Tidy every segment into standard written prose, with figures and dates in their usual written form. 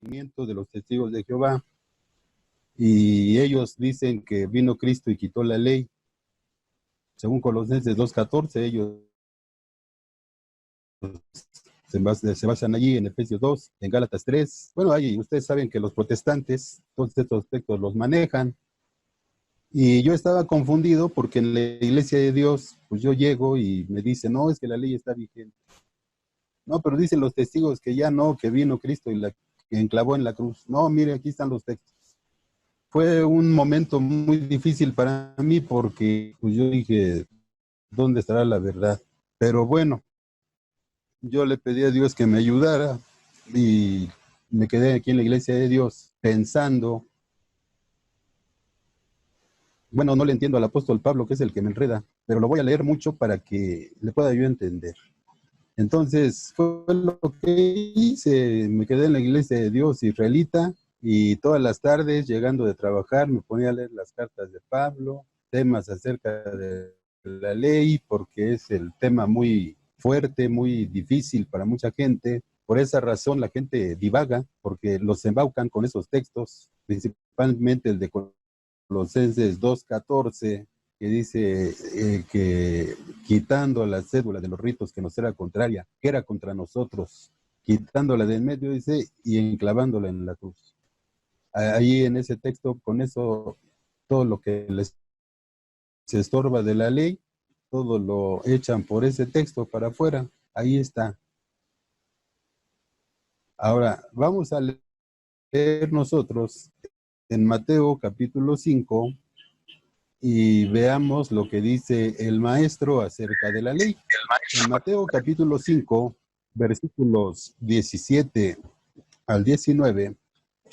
de los testigos de Jehová, y ellos dicen que vino Cristo y quitó la ley. Según Colosenses 2:14, ellos se basan allí en Efesios 2, en Gálatas 3. Bueno, ahí ustedes saben que los protestantes todos estos textos los manejan. Y yo estaba confundido porque en la iglesia de Dios, pues yo llego y me dicen, no, es que la ley está vigente. No, pero dicen los testigos que ya no, que vino Cristo y la enclavó en la cruz. No, mire, aquí están los textos. Fue un momento muy difícil para mí porque pues yo dije, ¿dónde estará la verdad? Pero bueno, yo le pedí a Dios que me ayudara y me quedé aquí en la iglesia de Dios pensando, bueno, no le entiendo al apóstol Pablo, que es el que me enreda, pero lo voy a leer mucho para que le pueda yo entender. Entonces, fue lo que hice, me quedé en la iglesia de Dios israelita y todas las tardes, llegando de trabajar, me ponía a leer las cartas de Pablo, temas acerca de la ley, porque es el tema muy fuerte, muy difícil para mucha gente. Por esa razón la gente divaga, porque los embaucan con esos textos, principalmente el de Colosenses 2:14, que dice que quitando la cédula de los ritos que nos era contraria, que era contra nosotros, quitándola de en medio, dice, y enclavándola en la cruz. Ahí en ese texto, con eso, todo lo que les se estorba de la ley, todo lo echan por ese texto para afuera. Ahí está. Ahora, vamos a leer nosotros en Mateo capítulo 5, y veamos lo que dice el maestro acerca de la ley. En Mateo capítulo 5, versículos 17 al 19,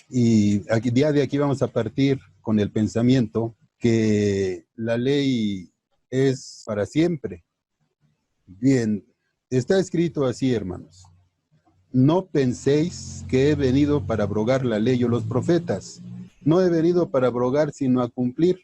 y aquí, día de aquí vamos a partir con el pensamiento que la ley es para siempre. Bien, está escrito así, hermanos. No penséis que he venido para abrogar la ley o los profetas. No he venido para abrogar, sino a cumplir.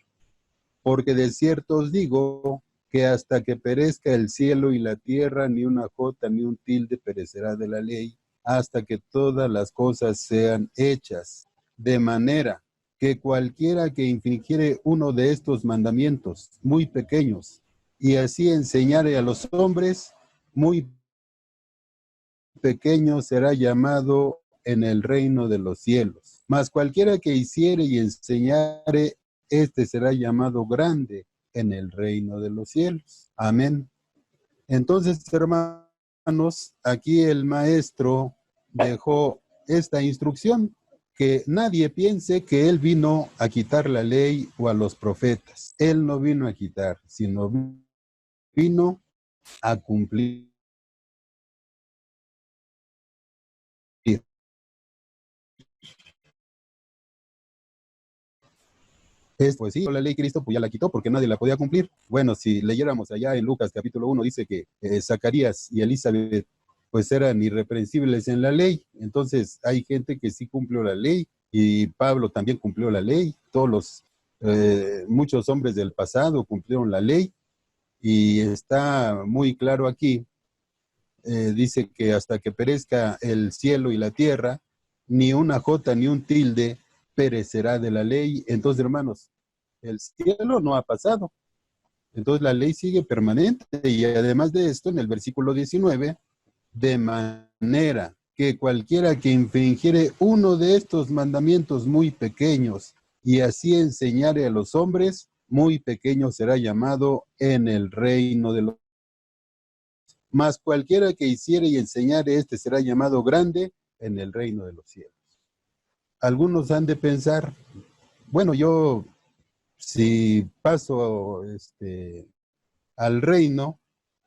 Porque de cierto os digo que hasta que perezca el cielo y la tierra, ni una jota ni un tilde perecerá de la ley, hasta que todas las cosas sean hechas. De manera que cualquiera que infringiere uno de estos mandamientos muy pequeños, y así enseñare a los hombres, muy pequeño será llamado en el reino de los cielos. Mas cualquiera que hiciere y enseñare, este será llamado grande en el reino de los cielos. Amén. Entonces, hermanos, aquí el maestro dejó esta instrucción, que nadie piense que él vino a quitar la ley o a los profetas. Él no vino a quitar, sino vino a cumplir. Pues sí, la ley de Cristo pues ya la quitó porque nadie la podía cumplir. Bueno, si leyéramos allá en Lucas capítulo 1, dice que Zacarías y Elizabeth pues eran irreprensibles en la ley. Entonces hay gente que sí cumplió la ley, y Pablo también cumplió la ley. Muchos hombres del pasado cumplieron la ley, y está muy claro aquí. Dice que hasta que perezca el cielo y la tierra, ni una jota ni un tilde perecerá de la ley. Entonces, hermanos, el cielo no ha pasado. Entonces la ley sigue permanente, y además de esto, en el versículo 19, de manera que cualquiera que infringiere uno de estos mandamientos muy pequeños, y así enseñare a los hombres, muy pequeño será llamado en el reino de los. Mas cualquiera que hiciere y enseñare, este será llamado grande en el reino de los cielos. Algunos han de pensar, bueno, yo si paso al reino,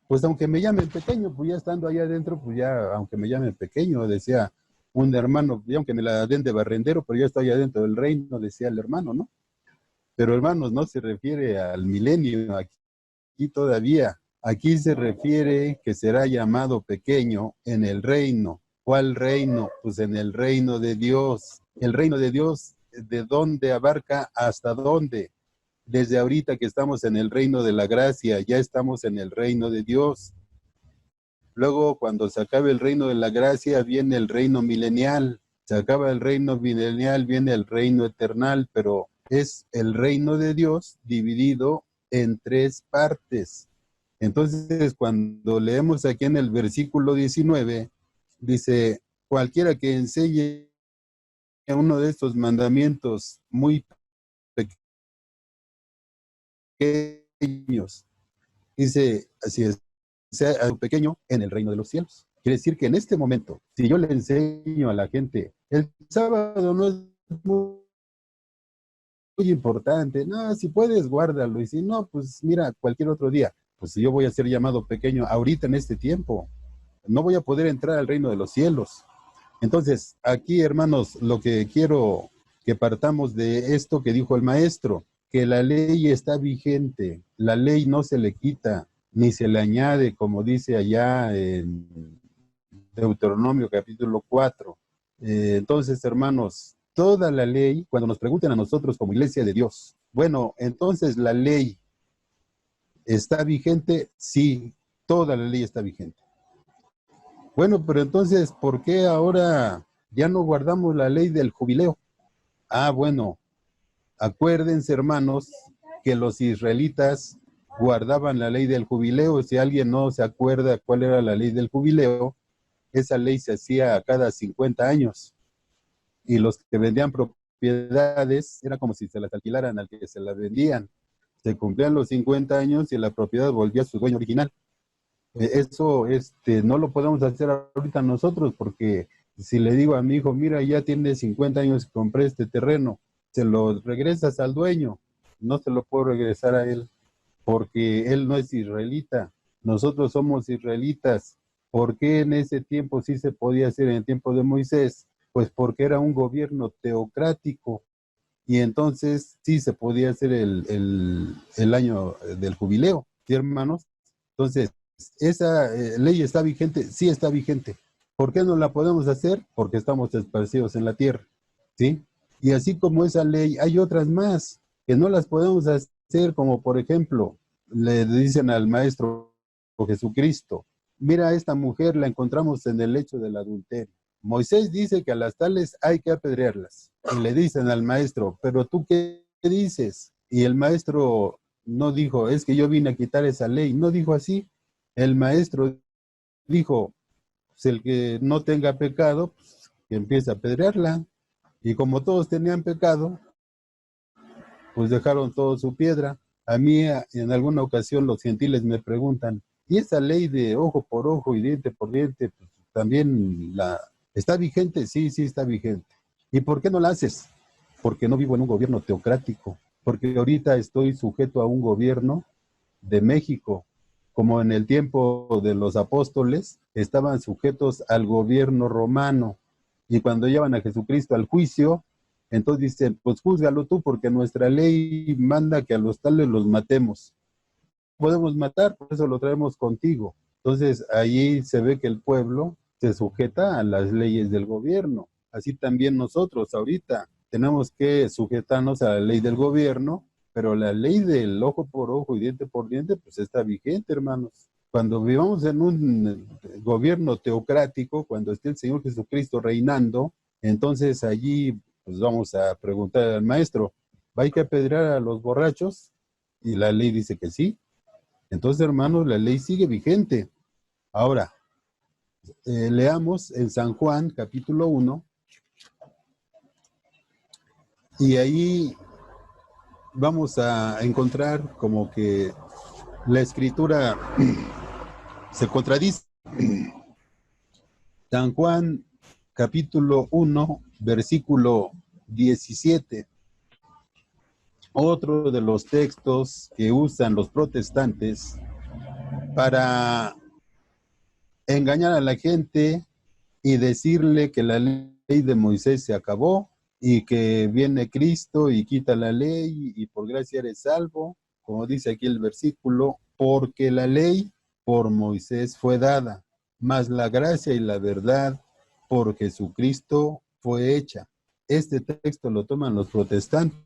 pues aunque me llamen pequeño, pues ya estando allá adentro, pues ya, aunque me llamen pequeño, decía un hermano, y aunque me la den de barrendero, pero yo estoy adentro del reino, decía el hermano, ¿no? Pero hermanos, no se refiere al milenio, aquí todavía. Aquí se refiere que será llamado pequeño en el reino. ¿Cuál reino? Pues en el reino de Dios. El reino de Dios, ¿de dónde abarca hasta dónde? Desde ahorita que estamos en el reino de la gracia, ya estamos en el reino de Dios. Luego, cuando se acabe el reino de la gracia, viene el reino milenial. Se acaba el reino milenial, viene el reino eternal, pero es el reino de Dios dividido en tres partes. Entonces, cuando leemos aquí en el versículo 19, dice, cualquiera que enseñe uno de estos mandamientos muy pequeños, dice, así es, sea pequeño en el reino de los cielos. Quiere decir que en este momento, si yo le enseño a la gente, el sábado no es muy importante, no, si puedes, guárdalo, y si no, pues mira, cualquier otro día, pues si yo voy a ser llamado pequeño ahorita en este tiempo, no voy a poder entrar al reino de los cielos. Entonces, aquí, hermanos, lo que quiero que partamos de esto que dijo el maestro, que la ley está vigente, la ley no se le quita, ni se le añade, como dice allá en Deuteronomio capítulo 4. Entonces, hermanos, toda la ley, cuando nos pregunten a nosotros como iglesia de Dios, bueno, entonces la ley está vigente, sí, toda la ley está vigente. Bueno, pero entonces, ¿por qué ahora ya no guardamos la ley del jubileo? Ah, bueno, acuérdense, hermanos, que los israelitas guardaban la ley del jubileo. Si alguien no se acuerda cuál era la ley del jubileo, esa ley se hacía cada 50 años. Y los que vendían propiedades, era como si se las alquilaran al que se las vendían. Se cumplían los 50 años y la propiedad volvía a su dueño original. Eso no lo podemos hacer ahorita nosotros, porque si le digo a mi hijo, mira, ya tiene 50 años que compré este terreno, se lo regresas al dueño, no se lo puedo regresar a él, porque él no es israelita, nosotros somos israelitas. ¿Por qué en ese tiempo sí se podía hacer en el tiempo de Moisés? Pues porque era un gobierno teocrático, y entonces sí se podía hacer el año del jubileo, ¿sí, hermanos? Entonces, esa ley está vigente, sí está vigente. ¿Por qué no la podemos hacer? Porque estamos esparcidos en la tierra, ¿sí? Y así como esa ley, hay otras más que no las podemos hacer, como por ejemplo, le dicen al maestro Jesucristo, mira, a esta mujer la encontramos en el lecho del adulterio. Moisés dice que a las tales hay que apedrearlas. Y le dicen al maestro, pero tú qué dices? Y el maestro no dijo, es que yo vine a quitar esa ley. No dijo así. El maestro dijo, pues el que no tenga pecado, pues, que empiece a apedrearla. Y como todos tenían pecado, pues dejaron todo su piedra. A mí en alguna ocasión los gentiles me preguntan, ¿y esa ley de ojo por ojo y diente por diente, pues, también está vigente? Sí, sí está vigente. ¿Y por qué no la haces? Porque no vivo en un gobierno teocrático, porque ahorita estoy sujeto a un gobierno de México, como en el tiempo de los apóstoles, estaban sujetos al gobierno romano. Y cuando llevan a Jesucristo al juicio, entonces dicen, pues júzgalo tú, porque nuestra ley manda que a los tales los matemos. Podemos matar, por eso lo traemos contigo. Entonces ahí se ve que el pueblo se sujeta a las leyes del gobierno. Así también nosotros ahorita tenemos que sujetarnos a la ley del gobierno, pero la ley del ojo por ojo y diente por diente, pues está vigente, hermanos. Cuando vivamos en un gobierno teocrático, cuando esté el Señor Jesucristo reinando, entonces allí pues vamos a preguntar al maestro, ¿hay que apedrear a los borrachos? Y la ley dice que sí. Entonces, hermanos, la ley sigue vigente. Ahora, leamos en San Juan, capítulo 1, y ahí vamos a encontrar como que la escritura se contradice. San Juan, capítulo 1, versículo 17. Otro de los textos que usan los protestantes para engañar a la gente y decirle que la ley de Moisés se acabó y que viene Cristo y quita la ley y por gracia eres salvo, como dice aquí el versículo, porque la ley por Moisés fue dada, mas la gracia y la verdad por Jesucristo fue hecha. Este texto lo toman los protestantes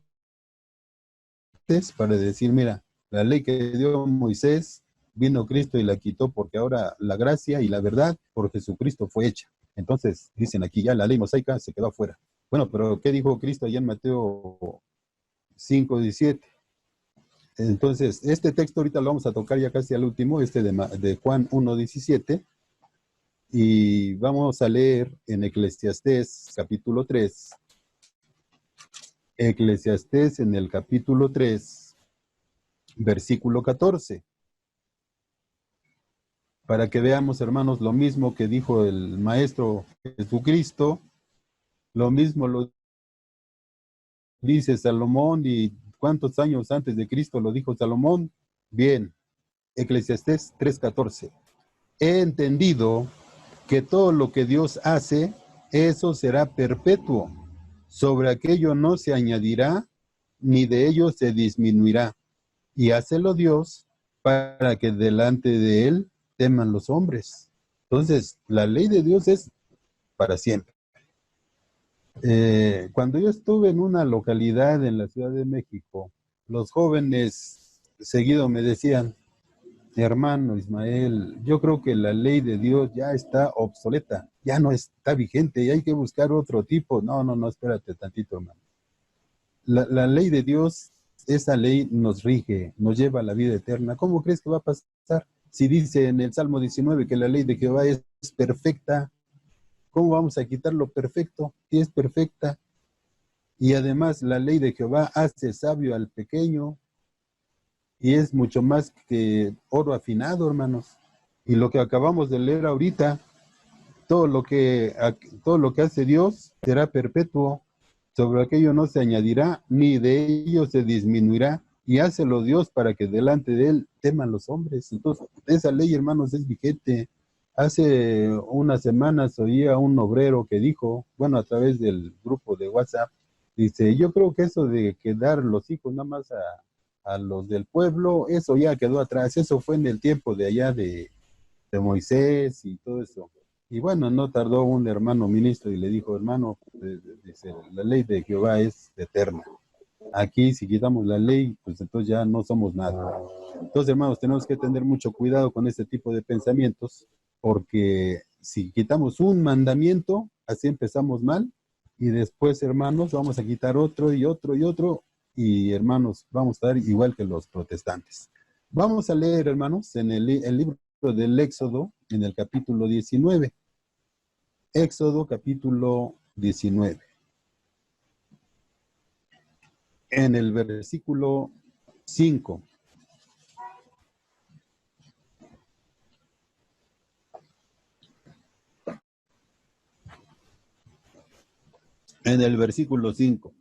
para decir, mira, la ley que dio Moisés, vino Cristo y la quitó, porque ahora la gracia y la verdad por Jesucristo fue hecha. Entonces, dicen aquí, ya la ley mosaica se quedó afuera. Bueno, pero ¿qué dijo Cristo allá en Mateo 5:17? Entonces, este texto ahorita lo vamos a tocar ya casi al último, de Juan 1:17, y vamos a leer en Eclesiastés capítulo 3. Eclesiastés en el capítulo 3, versículo 14. Para que veamos, hermanos, lo mismo que dijo el Maestro Jesucristo, lo mismo lo dice Salomón, y ¿cuántos años antes de Cristo lo dijo Salomón? Bien, Eclesiastés 3:14. He entendido que todo lo que Dios hace, eso será perpetuo. Sobre aquello no se añadirá, ni de ello se disminuirá. Y hácelo Dios para que delante de él teman los hombres. Entonces, la ley de Dios es para siempre. Cuando yo estuve en una localidad en la Ciudad de México, los jóvenes seguido me decían, hermano Ismael, yo creo que la ley de Dios ya está obsoleta, ya no está vigente y hay que buscar otro tipo. No, no, no, espérate tantito, hermano. La ley de Dios, esa ley nos rige, nos lleva a la vida eterna. ¿Cómo crees que va a pasar? Si dice en el Salmo 19 que la ley de Jehová es perfecta, ¿cómo vamos a quitar lo perfecto? Si es perfecta. Y además la ley de Jehová hace sabio al pequeño, y es mucho más que oro afinado, hermanos. Y lo que acabamos de leer ahorita, todo lo que hace Dios será perpetuo. Sobre aquello no se añadirá, ni de ello se disminuirá, y hácelo Dios para que delante de él teman los hombres. Entonces, esa ley, hermanos, es vigente. Hace unas semanas oía un obrero que dijo, bueno, a través del grupo de WhatsApp, dice, yo creo que eso de quedar los hijos nada más a los del pueblo, eso ya quedó atrás. Eso fue en el tiempo de allá de Moisés y todo eso. Y bueno, no tardó un hermano ministro y le dijo, hermano, dice, la ley de Jehová es eterna. Aquí, si quitamos la ley, pues entonces ya no somos nada. Entonces, hermanos, tenemos que tener mucho cuidado con este tipo de pensamientos, porque si quitamos un mandamiento, así empezamos mal, y después, hermanos, vamos a quitar otro y otro y otro, y hermanos, vamos a estar igual que los protestantes. Vamos a leer, hermanos, en el libro del Éxodo, en el capítulo 19. Éxodo capítulo 19. En el versículo 5. En el versículo 5.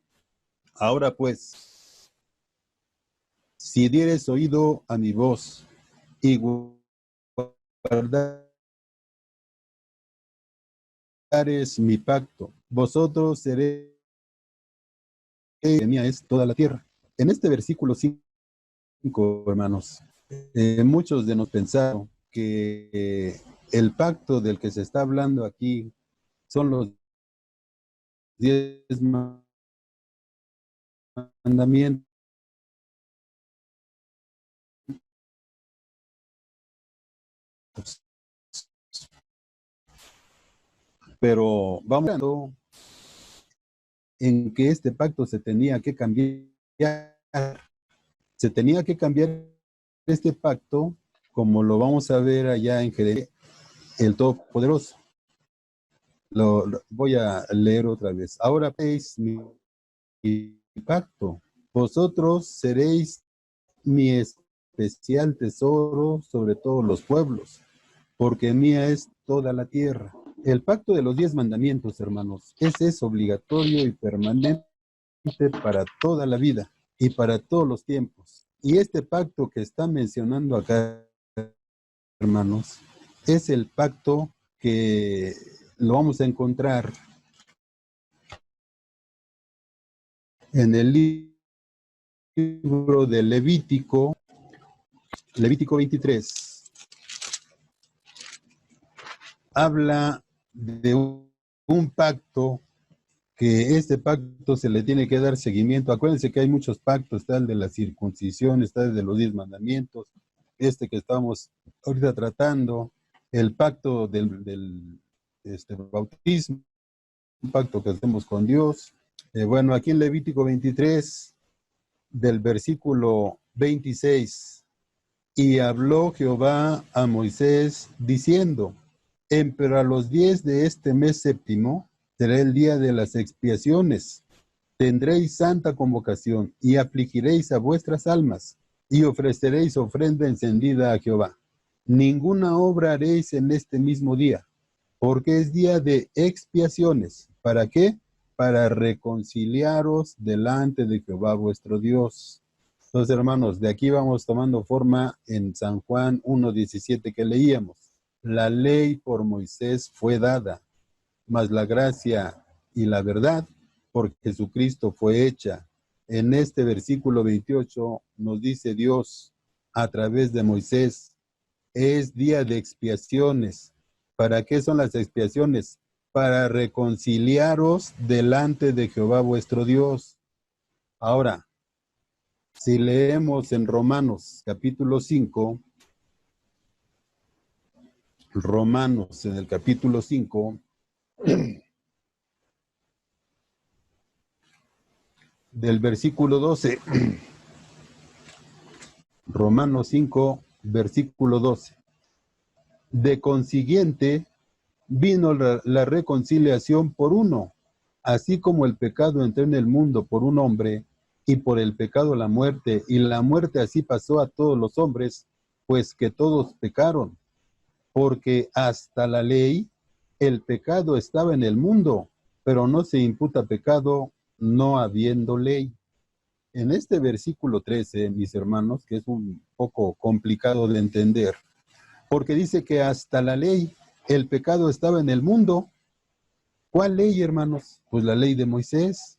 Ahora pues, si dieres oído a mi voz y guardares mi pacto, vosotros seréis, mía es toda la tierra. En este versículo 5, hermanos, muchos de nos pensaron que el pacto del que se está hablando aquí son los 10 mandamientos. Pero vamos hablando en que este pacto se tenía que cambiar. Se tenía que cambiar este pacto, como lo vamos a ver allá en Jeremías, el Todopoderoso. Lo voy a leer otra vez. Ahora veis mi pacto. Vosotros seréis mi especial tesoro sobre todos los pueblos, porque mía es toda la tierra. El pacto de los 10 mandamientos, hermanos, ese es obligatorio y permanente para toda la vida y para todos los tiempos. Y este pacto que está mencionando acá, hermanos, es el pacto que lo vamos a encontrar en el libro de Levítico, Levítico 23. Habla de un pacto, que este pacto se le tiene que dar seguimiento. Acuérdense que hay muchos pactos, está el de la circuncisión, está el de los 10 mandamientos, este que estamos ahorita tratando, el pacto bautismo, un pacto que hacemos con Dios. Bueno, aquí en Levítico 23, del versículo 26, y habló Jehová a Moisés diciendo, pero a los 10 de este mes séptimo será el día de las expiaciones. Tendréis santa convocación y afligiréis a vuestras almas y ofreceréis ofrenda encendida a Jehová. Ninguna obra haréis en este mismo día, porque es día de expiaciones. ¿Para qué? Para reconciliaros delante de Jehová vuestro Dios. Entonces, hermanos, de aquí vamos tomando forma en San Juan 1:17 que leíamos. La ley por Moisés fue dada, mas la gracia y la verdad por Jesucristo fue hecha. En este versículo 28 nos dice Dios a través de Moisés, es día de expiaciones. ¿Para qué son las expiaciones? Para reconciliaros delante de Jehová vuestro Dios. Ahora, si leemos en Romanos capítulo 5, Romanos en el capítulo 5, del versículo 12, Romanos 5, versículo 12. De consiguiente, vino la reconciliación por uno, así como el pecado entró en el mundo por un hombre, y por el pecado la muerte, y la muerte así pasó a todos los hombres, pues que todos pecaron, porque hasta la ley el pecado estaba en el mundo, pero no se imputa pecado no habiendo ley. En este versículo 13, mis hermanos, que es un poco complicado de entender, porque dice que hasta la ley el pecado estaba en el mundo. ¿Cuál ley, hermanos? Pues la ley de Moisés.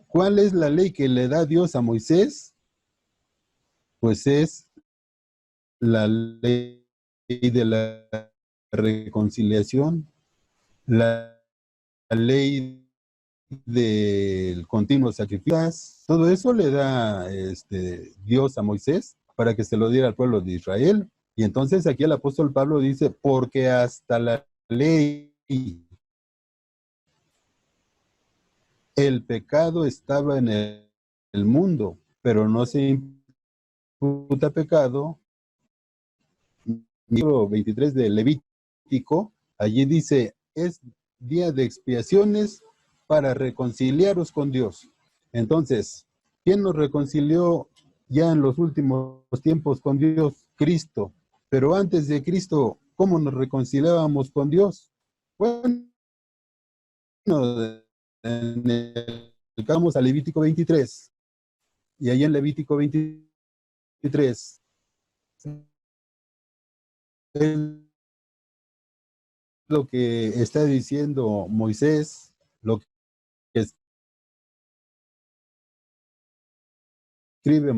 ¿Cuál es la ley que le da Dios a Moisés? Pues es la ley de la reconciliación, la ley del continuo sacrificio. Todo eso le da Dios a Moisés para que se lo diera al pueblo de Israel. Y entonces aquí el apóstol Pablo dice, porque hasta la ley el pecado estaba en el mundo, pero no se imputa pecado. Libro 23 de Levítico, allí dice, es día de expiaciones para reconciliaros con Dios. Entonces, ¿quién nos reconcilió ya en los últimos tiempos con Dios? Cristo. Pero antes de Cristo, ¿cómo nos reconciliábamos con Dios? Bueno, vamos a Levítico 23, y ahí en Levítico 23, es lo que está diciendo Moisés, lo que escribe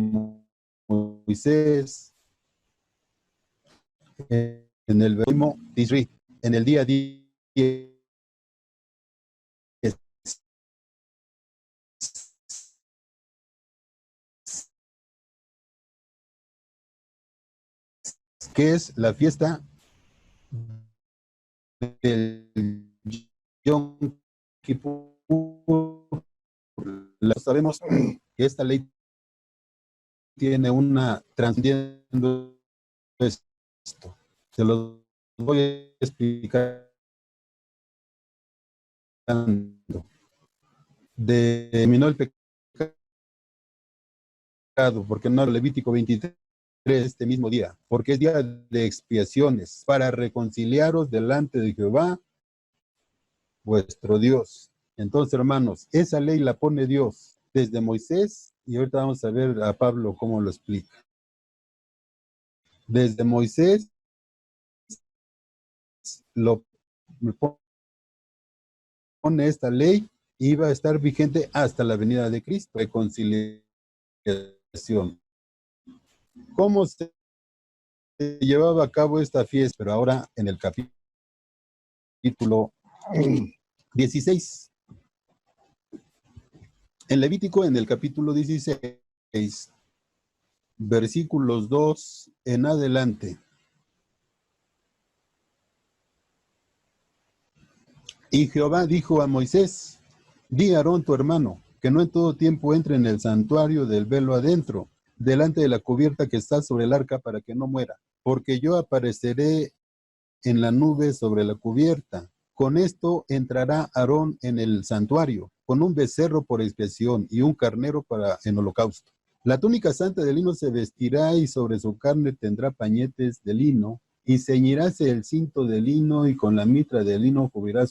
Moisés en el verbo Tisri, en el día 10, que es la fiesta del Yom Kippur. Sabemos que esta ley tiene una trascendiendo esto. Se lo voy a explicar. Terminó el pecado, porque no Levítico 23 este mismo día, porque es día de expiaciones, para reconciliaros delante de Jehová, vuestro Dios. Entonces, hermanos, esa ley la pone Dios desde Moisés, y ahorita vamos a ver a Pablo cómo lo explica. Desde Moisés lo pone esta ley, y va a estar vigente hasta la venida de Cristo, reconciliación. ¿Cómo se llevaba a cabo esta fiesta? Pero ahora en el capítulo 16. En Levítico, en el capítulo 16, versículos 2 en adelante. Y Jehová dijo a Moisés, di a Aarón tu hermano, que no en todo tiempo entre en el santuario del velo adentro, delante de la cubierta que está sobre el arca, para que no muera, porque yo apareceré en la nube sobre la cubierta. Con esto entrará Aarón en el santuario, con un becerro por expiación y un carnero para en holocausto. La túnica santa de lino se vestirá y sobre su carne tendrá pañetes de lino, y ceñiráse el cinto de lino y con la mitra de lino cubrirá,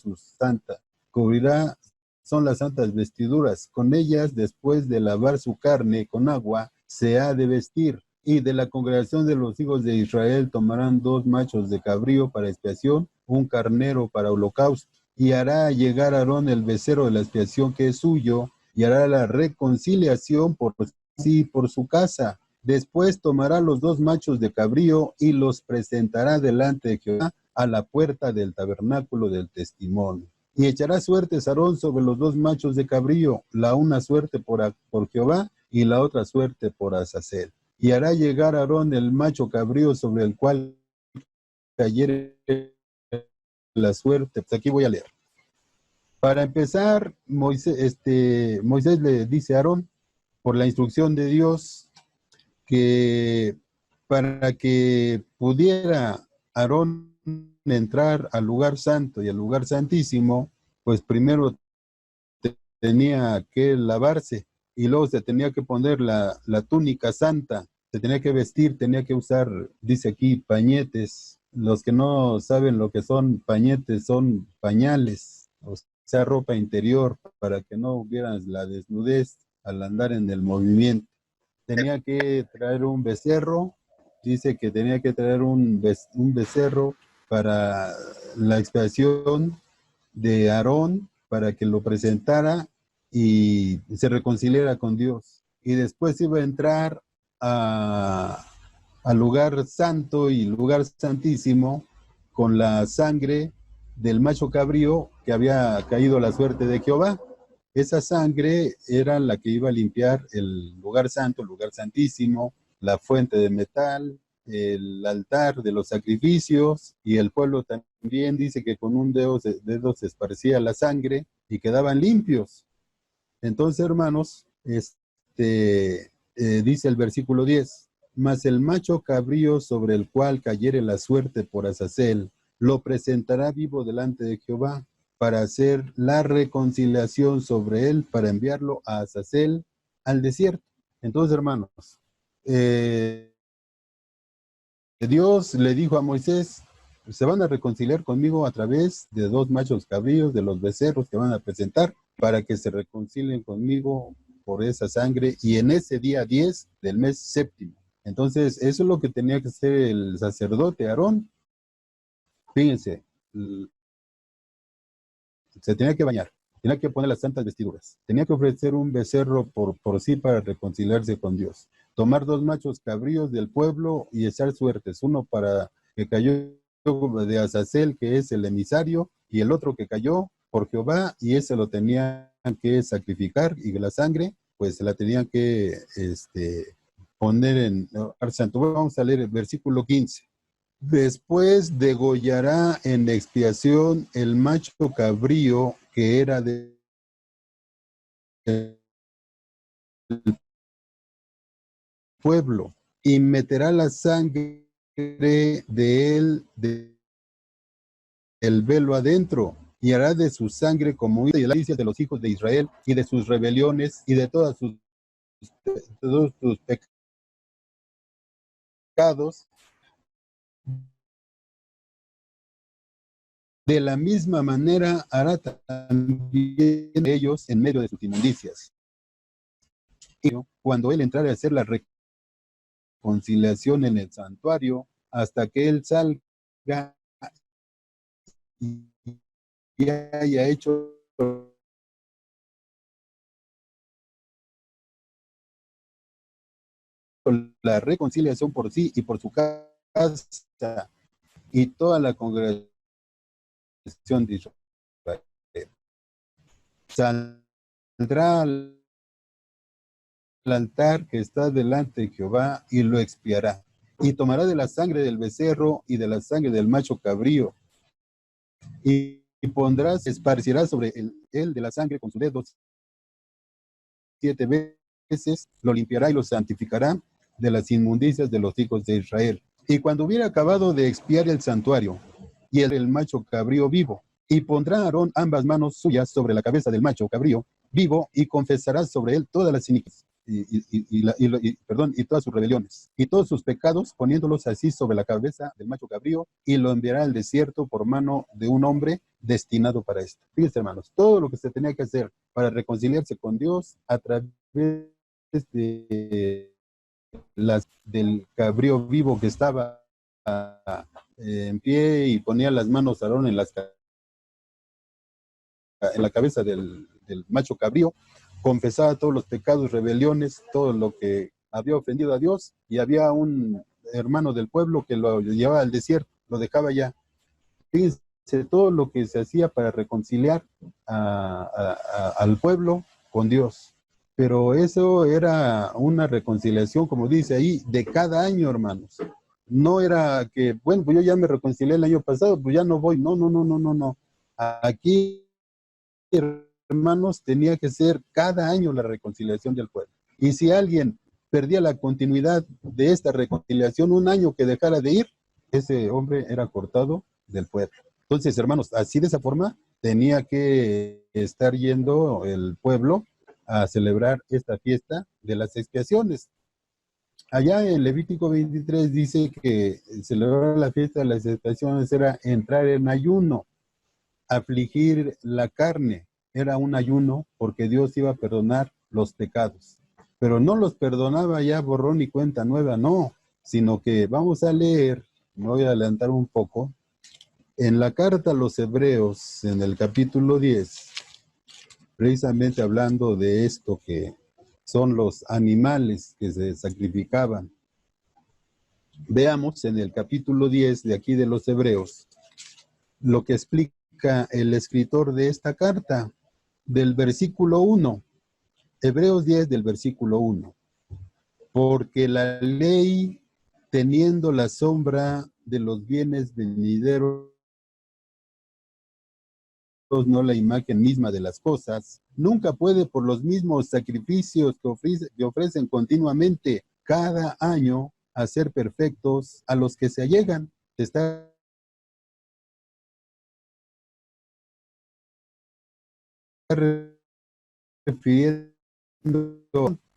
son las santas vestiduras. Con ellas, después de lavar su carne con agua, se ha de vestir. Y de la congregación de los hijos de Israel tomarán 2 machos de cabrío para expiación, un carnero para holocausto. Y hará llegar a Aarón el becerro de la expiación que es suyo, y hará la reconciliación por sí por su casa. Después tomará los 2 machos de cabrío y los presentará delante de Jehová a la puerta del tabernáculo del testimonio. Y echará suertes Aarón sobre los 2 machos de cabrío, la una suerte por Jehová y la otra suerte por Azazel. Y hará llegar a Aarón el macho cabrío sobre el cual cayere la suerte. Pues aquí voy a leer. Para empezar, Moisés le dice a Aarón, por la instrucción de Dios, que para que pudiera Aarón entrar al lugar santo y al lugar santísimo, pues primero tenía que lavarse y luego se tenía que poner la túnica santa, se tenía que vestir, tenía que usar, dice aquí, pañetes. Los que no saben lo que son pañetes son pañales, o sea, ropa interior, para que no hubieran la desnudez al andar en el movimiento. Tenía que traer un becerro, dice que tenía que traer un becerro para la expiación de Aarón, para que lo presentara y se reconciliara con Dios. Y después iba a entrar al lugar santo y lugar santísimo con la sangre del macho cabrío que había caído la suerte de Jehová. Esa sangre era la que iba a limpiar el lugar santo, el lugar santísimo, la fuente de metal, el altar de los sacrificios, y el pueblo también dice que con un dedo se esparcía la sangre y quedaban limpios. Entonces, hermanos, dice el versículo 10, mas el macho cabrío sobre el cual cayere la suerte por Azazel, lo presentará vivo delante de Jehová para hacer la reconciliación sobre él, para enviarlo a Azazel al desierto. Entonces, hermanos, Dios le dijo a Moisés, se van a reconciliar conmigo a través de 2 machos cabríos, de los becerros que van a presentar, para que se reconcilien conmigo por esa sangre, y en ese día 10 del mes séptimo. Entonces, eso es lo que tenía que hacer el sacerdote Aarón. Fíjense, se tenía que bañar, tenía que poner las santas vestiduras, tenía que ofrecer un becerro por sí para reconciliarse con Dios, tomar 2 machos cabríos del pueblo y echar suertes, uno para que cayó de Azazel, que es el emisario, y el otro que cayó por Jehová, y ese lo tenían que sacrificar, y la sangre pues se la tenían que poner en el santo. Vamos a leer el versículo 15. Después degollará en expiación el macho cabrío que era del pueblo, y meterá la sangre de él del velo adentro, y hará de su sangre como y de las de los hijos de Israel, y de sus rebeliones, y de todos sus pecados. De la misma manera hará también ellos en medio de sus inmundicias. Y cuando él entrare a hacer la reconciliación en el santuario, hasta que él salga y haya hecho la reconciliación por sí y por su casa y toda la congregación de Israel. Saldrá al altar que está delante de Jehová y lo expiará. Y tomará de la sangre del becerro y de la sangre del macho cabrío y pondrás, esparcirás sobre él de la sangre con sus dedos 7 veces, lo limpiará y lo santificará de las inmundicias de los hijos de Israel. Y cuando hubiera acabado de expiar el santuario y el macho cabrío vivo, y pondrá Aarón ambas manos suyas sobre la cabeza del macho cabrío vivo y confesará sobre él todas las iniquidades y todas sus rebeliones y todos sus pecados, poniéndolos así sobre la cabeza del macho cabrío, y lo enviará al desierto por mano de un hombre destinado para esto. Fíjense, hermanos, todo lo que se tenía que hacer para reconciliarse con Dios a través de del cabrío vivo que estaba en pie, y ponía las manos Aarón en la cabeza del macho cabrío, confesaba todos los pecados, rebeliones, todo lo que había ofendido a Dios, y había un hermano del pueblo que lo llevaba al desierto, lo dejaba allá. Fíjense todo lo que se hacía para reconciliar al pueblo con Dios. Pero eso era una reconciliación, como dice ahí, de cada año, hermanos. No era que, bueno, pues yo ya me reconcilié el año pasado, pues ya no voy. No, no, no, no, no, no. Aquí, hermanos, tenía que ser cada año la reconciliación del pueblo. Y si alguien perdía la continuidad de esta reconciliación, un año que dejara de ir, ese hombre era cortado del pueblo. Entonces, hermanos, así de esa forma tenía que estar yendo el pueblo a celebrar esta fiesta de las expiaciones. Allá en Levítico 23 dice que celebrar la fiesta de las expiaciones era entrar en ayuno, afligir la carne. Era un ayuno porque Dios iba a perdonar los pecados. Pero no los perdonaba ya borrón y cuenta nueva, no, sino que vamos a leer, me voy a adelantar un poco, en la carta a los Hebreos, en el capítulo 10, precisamente hablando de esto que son los animales que se sacrificaban. Veamos en el capítulo 10 de aquí de los Hebreos lo que explica el escritor de esta carta, del versículo 1, Hebreos 10 del versículo 1. Porque la ley, teniendo la sombra de los bienes venideros, no la imagen misma de las cosas, nunca puede por los mismos sacrificios que ofrecen continuamente cada año hacer perfectos a los que se allegan. Se está refiriendo,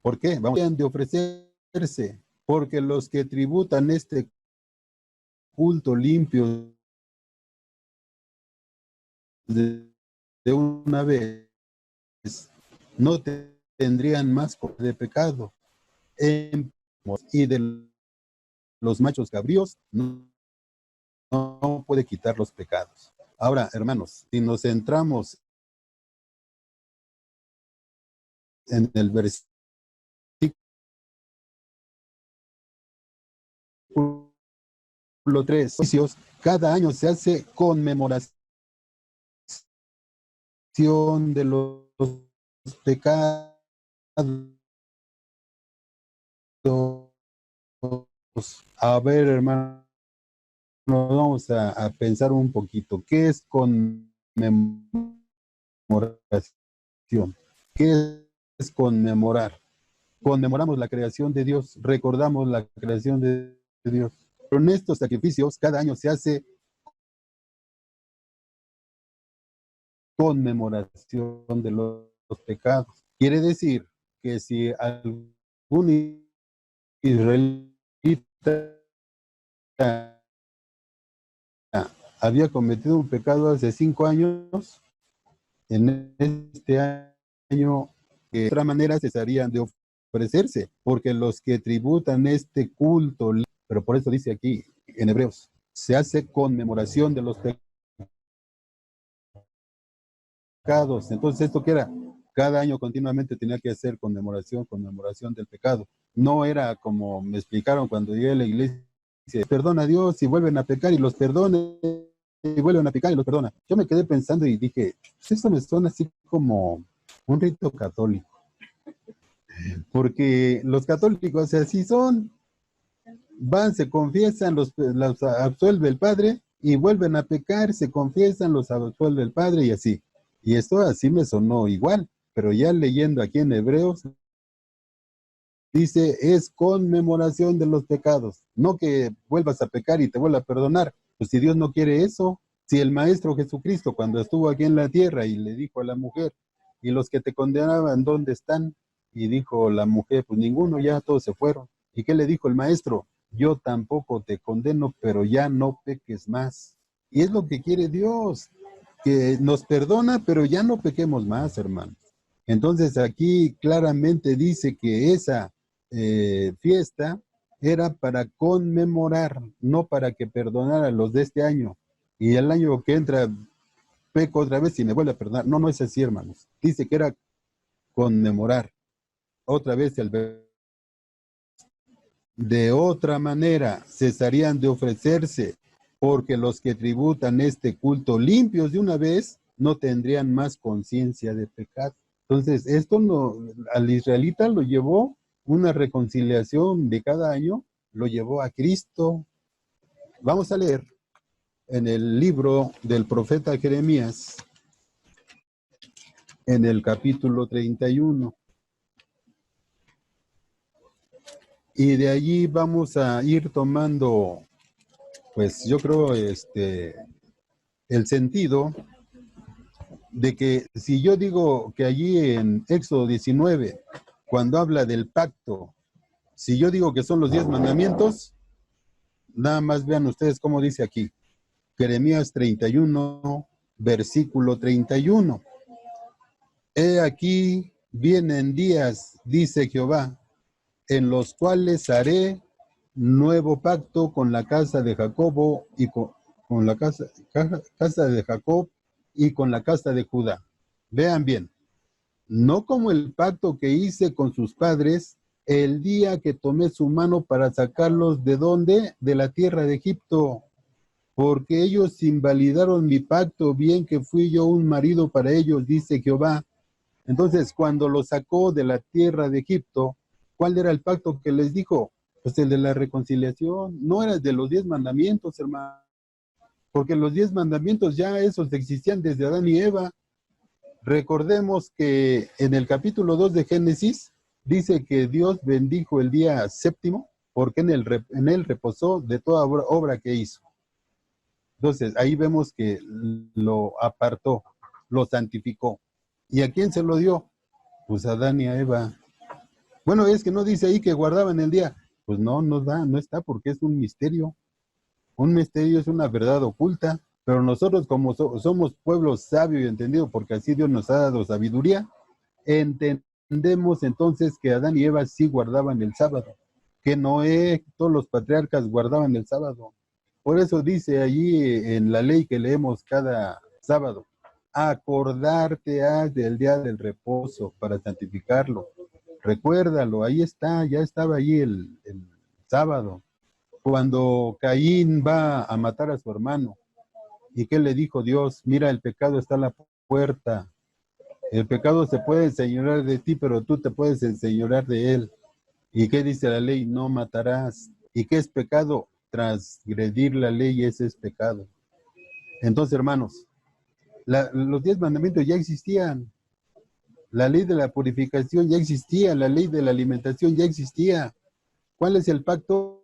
¿por qué? Vamos de ofrecerse, porque los que tributan este culto limpio de una vez, no tendrían más de pecado. Y de los machos cabríos no puede quitar los pecados. Ahora, hermanos, si nos centramos en el versículo 3, cada año se hace conmemoración de los pecados. A ver, hermano, vamos a pensar un poquito. ¿Qué es conmemoración? ¿Qué es conmemorar? Conmemoramos la creación de Dios, recordamos la creación de Dios. Pero en estos sacrificios, cada año se hace conmemoración de los pecados. Quiere decir que si algún israelita había cometido un pecado hace 5 años, en este año, de otra manera cesarían de ofrecerse, porque los que tributan este culto, pero por eso dice aquí en Hebreos, se hace conmemoración de los pecados. Entonces, ¿esto qué era? Cada año continuamente tenía que hacer conmemoración del pecado. No era como me explicaron cuando llegué a la iglesia, perdona a Dios y vuelven a pecar y los perdona, y vuelven a pecar y los perdona. Yo me quedé pensando y dije, pues esto me suena así como un rito católico. Porque los católicos así son, van, se confiesan, los absuelve el padre y vuelven a pecar, se confiesan, los absuelve el Padre y así. Y esto así me sonó igual, pero ya leyendo aquí en Hebreos, dice, es conmemoración de los pecados, no que vuelvas a pecar y te vuelva a perdonar. Pues si Dios no quiere eso, si el Maestro Jesucristo cuando estuvo aquí en la tierra y le dijo a la mujer, y los que te condenaban, ¿dónde están? Y dijo la mujer, pues ninguno, ya todos se fueron. ¿Y qué le dijo el Maestro? Yo tampoco te condeno, pero ya no peques más. Y es lo que quiere Dios, que nos perdona, pero ya no pequemos más, hermanos. Entonces aquí claramente dice que esa fiesta era para conmemorar, no para que perdonara los de este año. Y el año que entra, peco otra vez y me vuelve a perdonar. No, no es así, hermanos. Dice que era conmemorar. Otra vez de otra manera cesarían de ofrecerse, porque los que tributan este culto limpios de una vez no tendrían más conciencia de pecado. Entonces, esto no, al israelita lo llevó una reconciliación de cada año, lo llevó a Cristo. Vamos a leer en el libro del profeta Jeremías, en el capítulo 31. Y de allí vamos a ir tomando, pues yo creo, el sentido de que si yo digo que allí en Éxodo 19, cuando habla del pacto, si yo digo que son los 10 mandamientos, nada más vean ustedes cómo dice aquí, Jeremías 31, versículo 31. He aquí, vienen días, dice Jehová, en los cuales haré nuevo pacto con la casa de Jacobo y con la casa de Jacob y con la casa de Judá. Vean bien, no como el pacto que hice con sus padres el día que tomé su mano para sacarlos de donde, de la tierra de Egipto, porque ellos invalidaron mi pacto, bien que fui yo un marido para ellos, dice Jehová. Entonces, cuando los sacó de la tierra de Egipto, ¿cuál era el pacto que les dijo? Pues el de la reconciliación, no era el de los 10 mandamientos, hermano, porque los 10 mandamientos ya esos existían desde Adán y Eva. Recordemos que en el capítulo 2 de Génesis dice que Dios bendijo el día séptimo porque en él reposó de toda obra que hizo. Entonces, ahí vemos que lo apartó, lo santificó. ¿Y a quién se lo dio? Pues a Adán y a Eva. Bueno, es que no dice ahí que guardaban el día. Pues no, no está porque es un misterio. Un misterio es una verdad oculta. Pero nosotros como somos pueblo sabio y entendido, porque así Dios nos ha dado sabiduría, entendemos entonces que Adán y Eva sí guardaban el sábado, que Noé, todos los patriarcas guardaban el sábado. Por eso dice allí en la ley que leemos cada sábado, acordarte has del día del reposo para santificarlo. Recuérdalo, ahí está, ya estaba allí el sábado. Cuando Caín va a matar a su hermano, ¿y qué le dijo Dios? Mira, el pecado está a la puerta. El pecado se puede enseñorear de ti, pero tú te puedes enseñorear de él. ¿Y qué dice la ley? No matarás. ¿Y qué es pecado? Transgredir la ley, ese es pecado. Entonces, hermanos, los 10 mandamientos ya existían. La ley de la purificación ya existía. La ley de la alimentación ya existía. ¿Cuál es el pacto?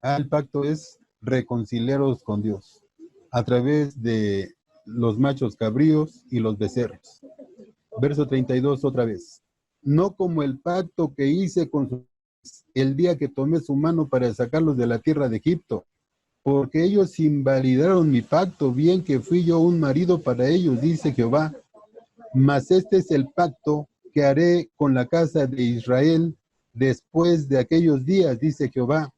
El pacto es reconciliaros con Dios a través de los machos cabríos y los becerros. Verso 32 otra vez. No como el pacto que hice con sus el día que tomé su mano para sacarlos de la tierra de Egipto, porque ellos invalidaron mi pacto, bien que fui yo un marido para ellos, dice Jehová. Mas este es el pacto que haré con la casa de Israel después de aquellos días, dice Jehová.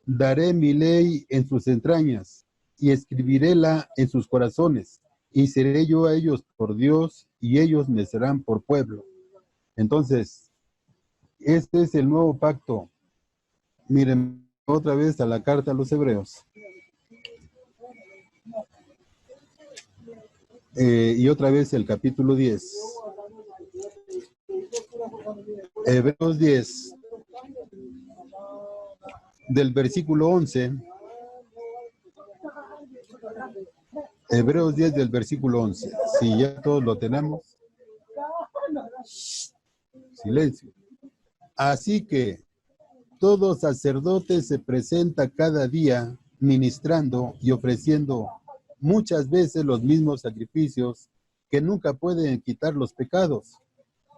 Daré mi ley en sus entrañas y escribiréla en sus corazones, y seré yo a ellos por Dios, y ellos me serán por pueblo. Entonces, este es el nuevo pacto. Miren otra vez a la carta a los Hebreos. Y otra vez el capítulo 10. Hebreos 10, del versículo 11 Hebreos 10 del versículo 11. Si ya todos lo tenemos, silencio. Así que todo sacerdote se presenta cada día ministrando y ofreciendo muchas veces los mismos sacrificios que nunca pueden quitar los pecados.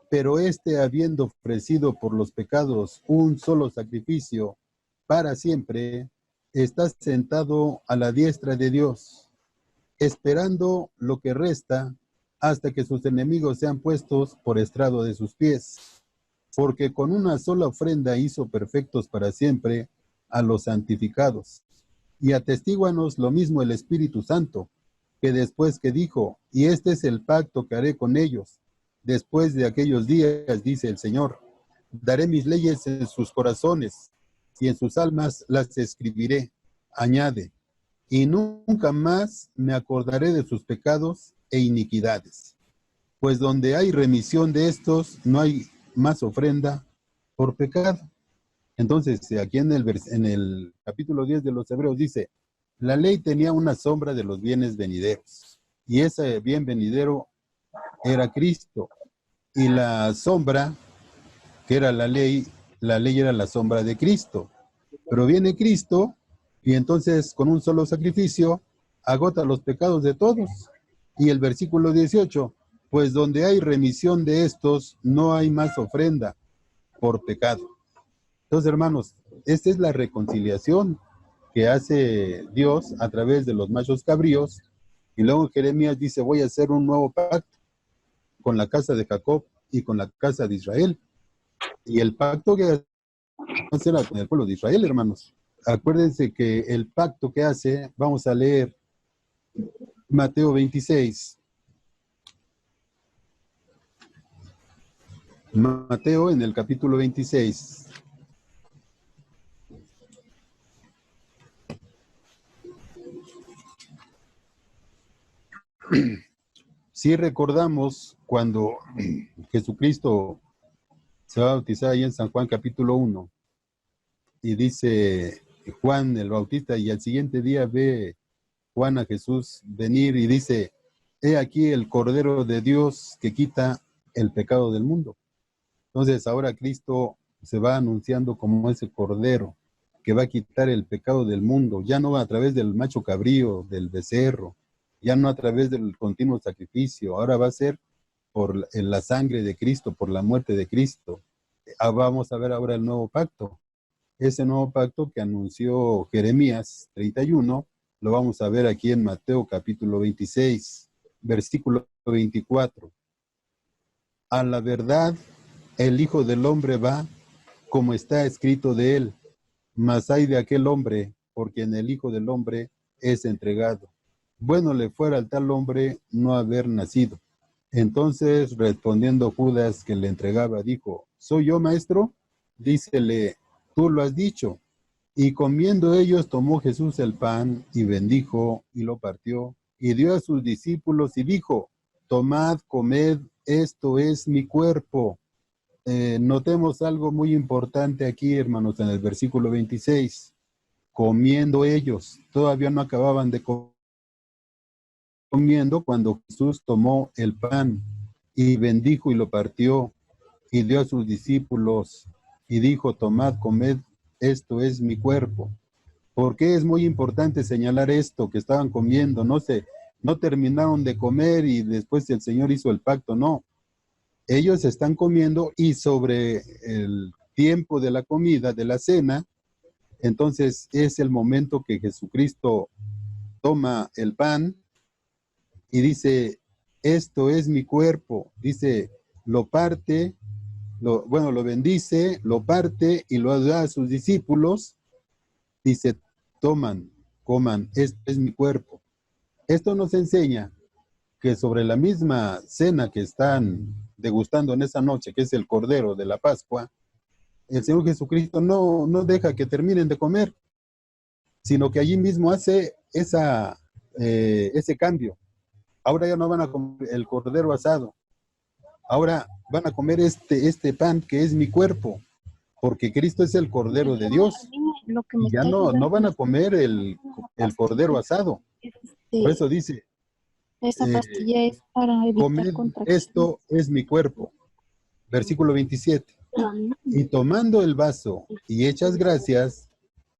Pero habiendo ofrecido por los pecados un solo sacrificio para siempre, está sentado a la diestra de Dios, esperando lo que resta hasta que sus enemigos sean puestos por estrado de sus pies. Porque con una sola ofrenda hizo perfectos para siempre a los santificados. Y atestíguanos lo mismo el Espíritu Santo, que después que dijo, y este es el pacto que haré con ellos, después de aquellos días, dice el Señor, daré mis leyes en sus corazones, y en sus almas las escribiré. Añade, y nunca más me acordaré de sus pecados e iniquidades. Pues donde hay remisión de estos, no hay más ofrenda por pecado. Entonces, aquí en el capítulo 10 de los Hebreos dice, la ley tenía una sombra de los bienes venideros, y ese bien venidero era Cristo, y la sombra, que era la ley era la sombra de Cristo. Pero viene Cristo, y entonces con un solo sacrificio, agota los pecados de todos. Y el versículo 18, pues donde hay remisión de estos, no hay más ofrenda por pecado. Entonces, hermanos, esta es la reconciliación que hace Dios a través de los machos cabríos. Y luego Jeremías dice, voy a hacer un nuevo pacto con la casa de Jacob y con la casa de Israel. Y el pacto que hace con el pueblo de Israel, hermanos. Acuérdense que el pacto que hace, vamos a leer Mateo 26. Mateo en el capítulo 26. Si recordamos cuando Jesucristo se va a bautizar ahí en San Juan capítulo 1 y dice Juan el Bautista, y al siguiente día ve Juan a Jesús venir y dice, he aquí el Cordero de Dios que quita el pecado del mundo. Entonces ahora Cristo se va anunciando como ese Cordero que va a quitar el pecado del mundo, ya no a través del macho cabrío, del becerro, ya no a través del continuo sacrificio, ahora va a ser por la sangre de Cristo, por la muerte de Cristo. Vamos a ver ahora el nuevo pacto. Ese nuevo pacto que anunció Jeremías 31, lo vamos a ver aquí en Mateo capítulo 26, versículo 24. A la verdad, el Hijo del Hombre va como está escrito de él, mas hay de aquel hombre, por quien el Hijo del Hombre es entregado. Bueno le fuera al tal hombre no haber nacido. Entonces, respondiendo Judas, que le entregaba, dijo, ¿soy yo, maestro? Dícele, tú lo has dicho. Y comiendo ellos, tomó Jesús el pan y bendijo y lo partió y dio a sus discípulos y dijo, tomad, comed, esto es mi cuerpo. Notemos algo muy importante aquí, hermanos, en el versículo 26. Comiendo ellos, todavía no acababan de comiendo cuando Jesús tomó el pan y bendijo y lo partió y dio a sus discípulos y dijo, tomad, comed, esto es mi cuerpo. ¿Por qué es muy importante señalar esto? Que estaban comiendo, no terminaron de comer y después el Señor hizo el pacto, no. Ellos están comiendo y sobre el tiempo de la comida, de la cena, entonces es el momento que Jesucristo toma el pan y dice, esto es mi cuerpo, dice, lo parte, lo bendice, lo parte y lo da a sus discípulos, dice, toman, coman, esto es mi cuerpo. Esto nos enseña que sobre la misma cena que están degustando en esa noche, que es el Cordero de la Pascua, el Señor Jesucristo no deja que terminen de comer, sino que allí mismo hace ese cambio. Ahora ya no van a comer el cordero asado, ahora van a comer este pan que es mi cuerpo, porque Cristo es el Cordero de Dios. Y ya no van a comer el cordero asado. Por eso dice, Esa eh, pastilla es para evitar comed, contracciones. esto es mi cuerpo. Versículo 27. Y tomando el vaso y hechas gracias,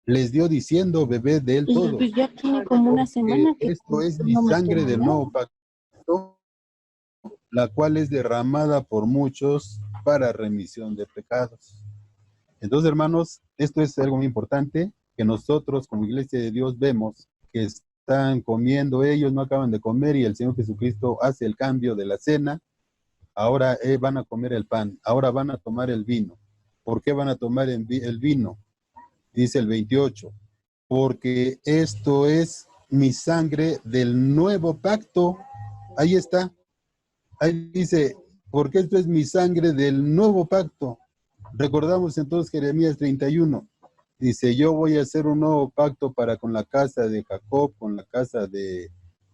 les dio diciendo, bebed de él Y pues todos, ya tiene como una porque semana que esto es mi no me sangre tomo del nada. nuevo pacto, la cual es derramada por muchos para remisión de pecados. Entonces, hermanos, esto es algo muy importante que nosotros como Iglesia de Dios vemos que están comiendo, ellos no acaban de comer y el Señor Jesucristo hace el cambio de la cena. Ahora van a comer el pan, ahora van a tomar el vino. ¿Por qué van a tomar el vino? Dice el 28, porque esto es mi sangre del nuevo pacto. Ahí está, ahí dice, porque esto es mi sangre del nuevo pacto. Recordamos entonces Jeremías 31. Dice, yo voy a hacer un nuevo pacto para con la casa de Jacob, con la casa de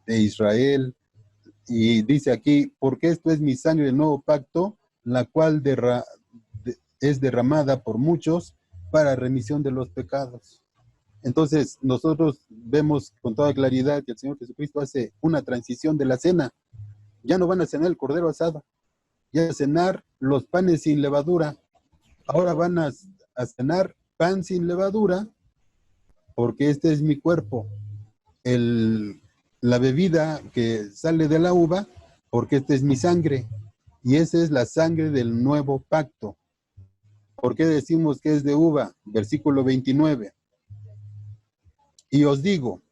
Israel. Y dice aquí, porque esto es mi sangre del nuevo pacto, la cual es derramada por muchos para remisión de los pecados. Entonces, nosotros vemos con toda claridad que el Señor Jesucristo hace una transición de la cena. Ya no van a cenar el cordero asado, ya a cenar los panes sin levadura. Ahora van a cenar pan sin levadura, porque este es mi cuerpo. La bebida que sale de la uva, porque esta es mi sangre. Y esa es la sangre del nuevo pacto. ¿Por qué decimos que es de uva? Versículo 29. Y os digo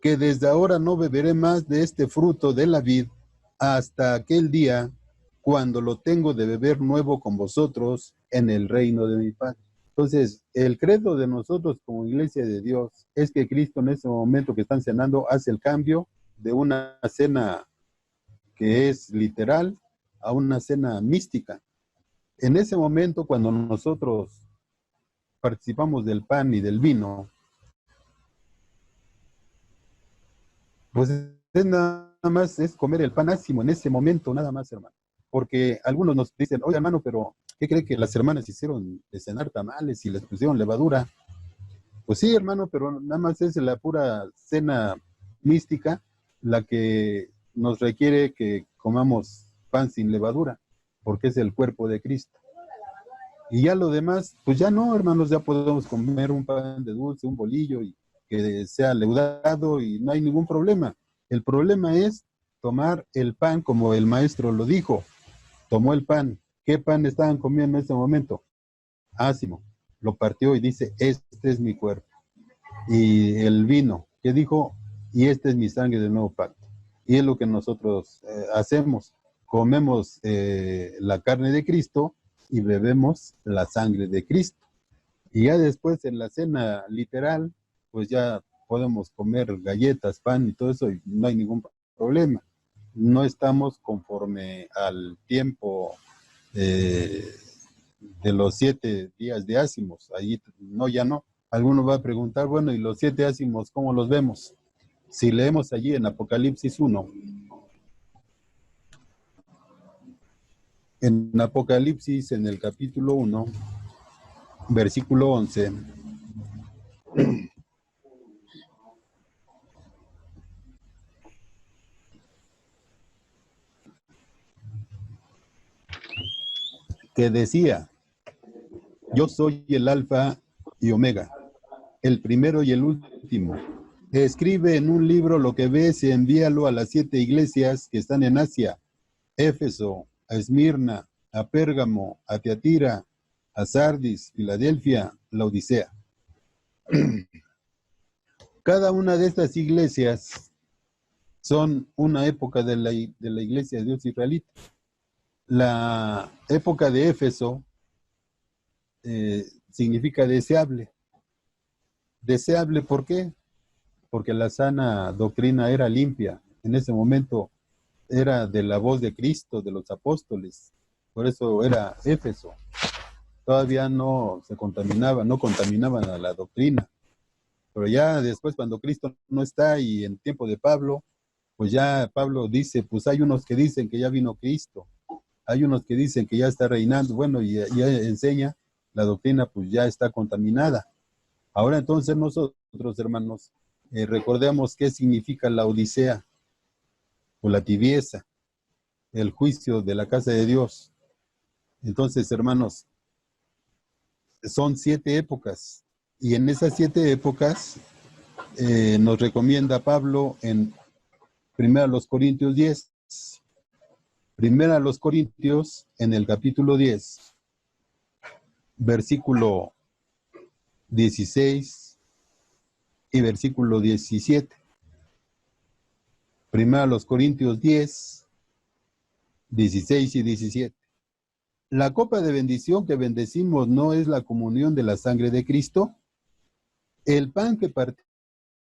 que desde ahora no beberé más de este fruto de la vid hasta aquel día cuando lo tengo de beber nuevo con vosotros en el reino de mi Padre. Entonces, el credo de nosotros como Iglesia de Dios es que Cristo en ese momento que están cenando hace el cambio de una cena que es literal a una cena mística. En ese momento, cuando nosotros participamos del pan y del vino, pues es nada más, es comer el pan ácimo en ese momento, nada más, hermano. Porque algunos nos dicen, oye, hermano, pero ¿qué cree que las hermanas hicieron de cenar tamales y les pusieron levadura? Pues sí, hermano, pero nada más es la pura cena mística la que nos requiere que comamos pan sin levadura, porque es el cuerpo de Cristo. Y ya lo demás, pues ya no, hermanos, ya podemos comer un pan de dulce, un bolillo y que sea leudado y no hay ningún problema. El problema es tomar el pan como el maestro lo dijo. Tomó el pan. ¿Qué pan estaban comiendo en ese momento? Ácimo. Lo partió y dice, este es mi cuerpo. Y el vino, ¿qué dijo? Y este es mi sangre del nuevo pacto. Y es lo que nosotros hacemos. Comemos la carne de Cristo y bebemos la sangre de Cristo. Y ya después en la cena literal, pues ya podemos comer galletas, pan y todo eso y no hay ningún problema. No estamos conforme al tiempo eh, de los 7 días de ácimos. Ahí no, ya no. Alguno va a preguntar, bueno, ¿y los 7 ácimos cómo los vemos? Si leemos allí en Apocalipsis 1, en Apocalipsis en el capítulo 1, versículo 11, que decía, yo soy el alfa y omega, el primero y el último. Escribe en un libro lo que ves y envíalo a las 7 iglesias que están en Asia, Éfeso, a Esmirna, a Pérgamo, a Tiatira, a Sardis, Filadelfia, Laodicea. Cada una de estas iglesias son una época de la iglesia de Dios israelita. La época de Éfeso significa deseable. Deseable, ¿por qué? Porque la sana doctrina era limpia. En ese momento era de la voz de Cristo, de los apóstoles. Por eso era Éfeso. Todavía no se contaminaba, no contaminaban a la doctrina. Pero ya después, cuando Cristo no está y en tiempo de Pablo, pues ya Pablo dice, pues hay unos que dicen que ya vino Cristo, hay unos que dicen que ya está reinando, bueno, y ya enseña, la doctrina pues ya está contaminada. Ahora entonces nosotros, hermanos, recordemos qué significa la Odisea. o la tibieza, el juicio de la casa de Dios. Entonces, hermanos, son 7 épocas, y en esas 7 épocas nos recomienda Pablo en 1 Corintios 10. 1 Corintios, en el capítulo 10, versículo 16 y versículo 17. 1 Corintios 10, 16 y 17. La copa de bendición que bendecimos no es la comunión de la sangre de Cristo. El pan que partimos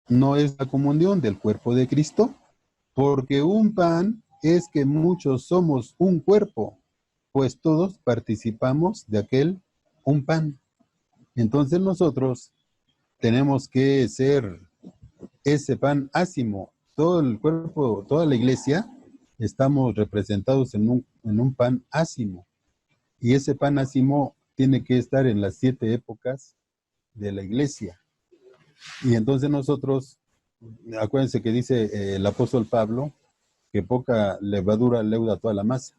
no es la comunión del cuerpo de Cristo, porque un pan es que muchos somos un cuerpo, pues todos participamos de aquel un pan. Entonces nosotros tenemos que ser ese pan ácimo. Todo el cuerpo, toda la iglesia, estamos representados en un pan ácimo. Y ese pan ácimo tiene que estar en las 7 épocas de la iglesia. Y entonces nosotros, acuérdense que dice el apóstol Pablo, que poca levadura leuda toda la masa.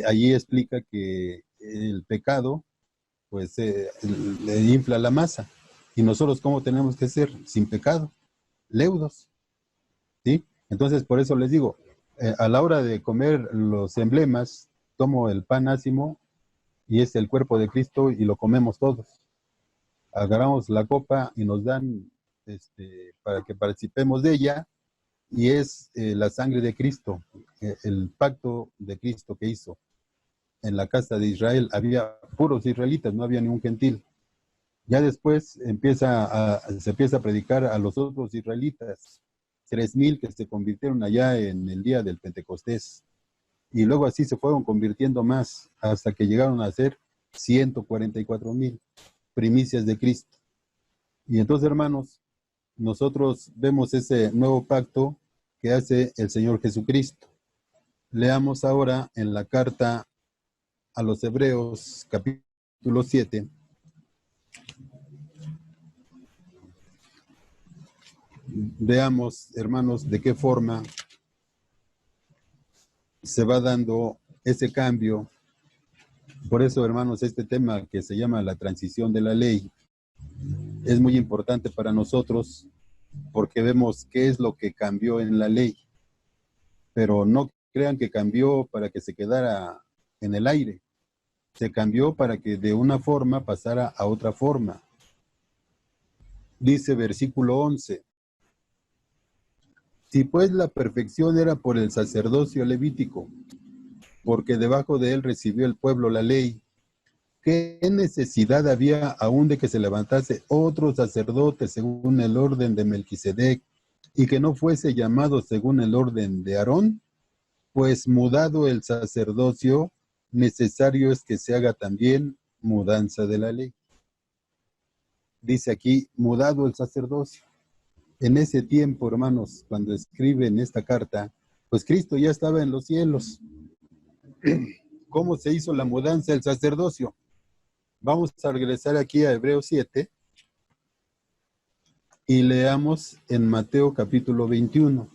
Allí explica que el pecado, pues, le infla la masa. Y nosotros, ¿cómo tenemos que ser? Sin pecado, leudos. ¿Sí? Entonces, por eso les digo, a la hora de comer los emblemas, tomo el pan ácimo, y es el cuerpo de Cristo, y lo comemos todos. Agarramos la copa y nos dan para que participemos de ella, y es la sangre de Cristo, el pacto de Cristo que hizo. En la casa de Israel había puros israelitas, no había ningún gentil. Ya después se empieza a predicar a los otros israelitas, 3,000 que se convirtieron allá en el día del Pentecostés. Y luego así se fueron convirtiendo más, hasta que llegaron a ser 144,000 primicias de Cristo. Y entonces, hermanos, nosotros vemos ese nuevo pacto que hace el Señor Jesucristo. Leamos ahora en la carta a los Hebreos, capítulo 7. Veamos, hermanos, de qué forma se va dando ese cambio. Por eso, hermanos, este tema que se llama la transición de la ley es muy importante para nosotros, porque vemos qué es lo que cambió en la ley. Pero no crean que cambió para que se quedara en el aire. Se cambió para que de una forma pasara a otra forma. Dice versículo 11. Si pues la perfección era por el sacerdocio levítico, porque debajo de él recibió el pueblo la ley, ¿qué necesidad había aún de que se levantase otro sacerdote según el orden de Melquisedec, y que no fuese llamado según el orden de Aarón? Pues mudado el sacerdocio, necesario es que se haga también mudanza de la ley. Dice aquí, mudado el sacerdocio. En ese tiempo, hermanos, cuando escriben esta carta, pues Cristo ya estaba en los cielos. ¿Cómo se hizo la mudanza del sacerdocio? Vamos a regresar aquí a Hebreos 7 y leamos en Mateo capítulo 21.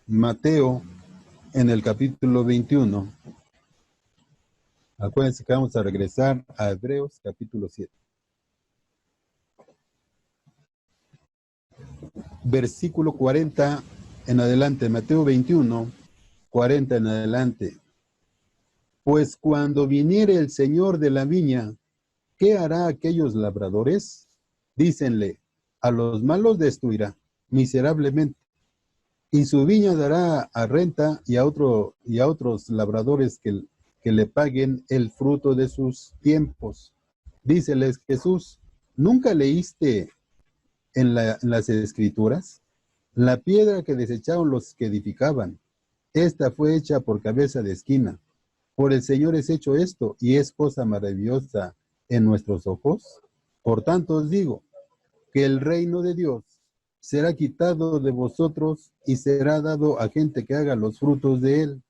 Mateo en el capítulo 21. Acuérdense que vamos a regresar a Hebreos capítulo 7. Versículo 40 en adelante, Mateo 21, 40 en adelante. Pues cuando viniere el Señor de la viña, ¿qué hará aquellos labradores? Dícenle, a los malos destruirá miserablemente, y su viña dará a renta y a otros labradores que le paguen el fruto de sus tiempos. Díceles Jesús, ¿nunca leíste en las Escrituras? La piedra que desecharon los que edificaban, esta fue hecha por cabeza de esquina. Por el Señor es hecho esto, y es cosa maravillosa en nuestros ojos. Por tanto os digo, que el reino de Dios será quitado de vosotros, y será dado a gente que haga los frutos de él.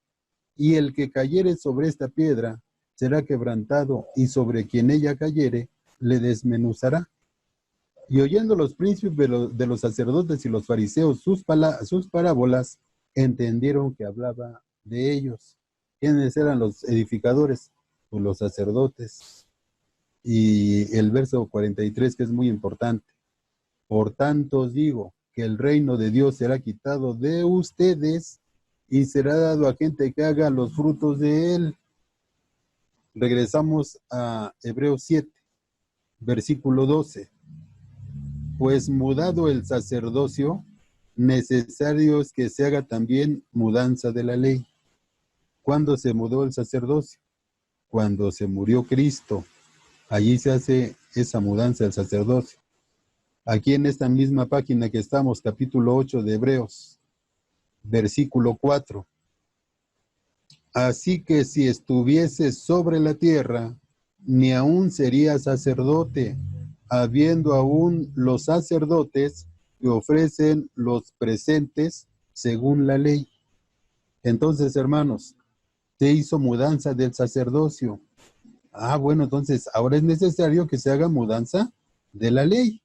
Y el que cayere sobre esta piedra será quebrantado, y sobre quien ella cayere le desmenuzará. Y oyendo los príncipes de los sacerdotes y los fariseos sus parábolas, entendieron que hablaba de ellos. ¿Quiénes eran los edificadores? Pues los sacerdotes. Y el verso 43, que es muy importante. Por tanto os digo que el reino de Dios será quitado de ustedes y será dado a gente que haga los frutos de él. Regresamos a Hebreos 7, versículo 12. Pues mudado el sacerdocio, necesario es que se haga también mudanza de la ley. ¿Cuándo se mudó el sacerdocio? Cuando se murió Cristo. Allí se hace esa mudanza del sacerdocio. Aquí en esta misma página que estamos, capítulo 8 de Hebreos, versículo 4. Así que si estuvieses sobre la tierra, ni aún serías sacerdote, habiendo aún los sacerdotes que ofrecen los presentes según la ley. Entonces, hermanos, se hizo mudanza del sacerdocio. Bueno, entonces ahora es necesario que se haga mudanza de la ley,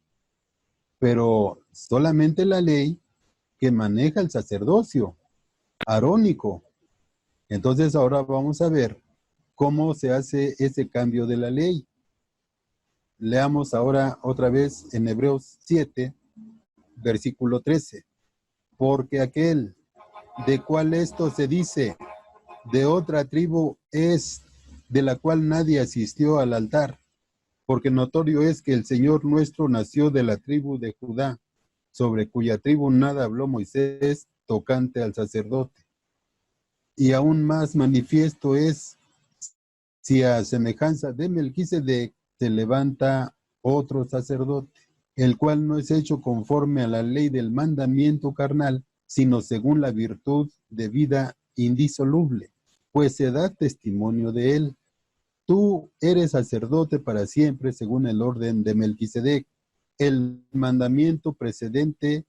pero solamente la ley que maneja el sacerdocio arónico. Entonces ahora vamos a ver cómo se hace ese cambio de la ley. Leamos ahora otra vez en Hebreos 7, versículo 13. Porque aquel de cual esto se dice, de otra tribu es, de la cual nadie asistió al altar, porque notorio es que el Señor nuestro nació de la tribu de Judá, sobre cuya tribu nada habló Moisés tocante al sacerdote. Y aún más manifiesto es, si a semejanza de Melquisedec se levanta otro sacerdote, el cual no es hecho conforme a la ley del mandamiento carnal, sino según la virtud de vida indisoluble, pues se da testimonio de él. Tú eres sacerdote para siempre según el orden de Melquisedec. El mandamiento precedente,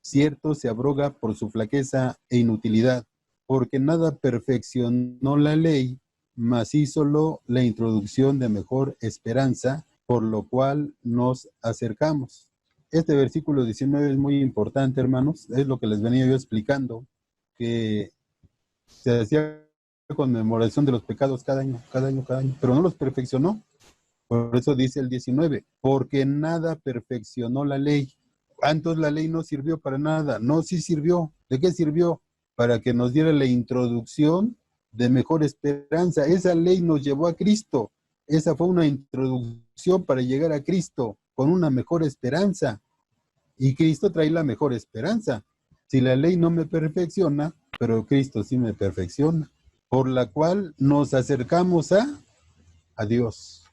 cierto, se abroga por su flaqueza e inutilidad, porque nada perfeccionó la ley, mas hízolo la introducción de mejor esperanza, por lo cual nos acercamos. Este versículo 19 es muy importante, hermanos, es lo que les venía yo explicando, que se hacía conmemoración de los pecados cada año, pero no los perfeccionó. Por eso dice el 19, porque nada perfeccionó la ley. Entonces la ley no sirvió para nada. No, sí sirvió. ¿De qué sirvió? Para que nos diera la introducción de mejor esperanza. Esa ley nos llevó a Cristo. Esa fue una introducción para llegar a Cristo con una mejor esperanza. Y Cristo trae la mejor esperanza. Si la ley no me perfecciona, pero Cristo sí me perfecciona, por la cual nos acercamos a Dios.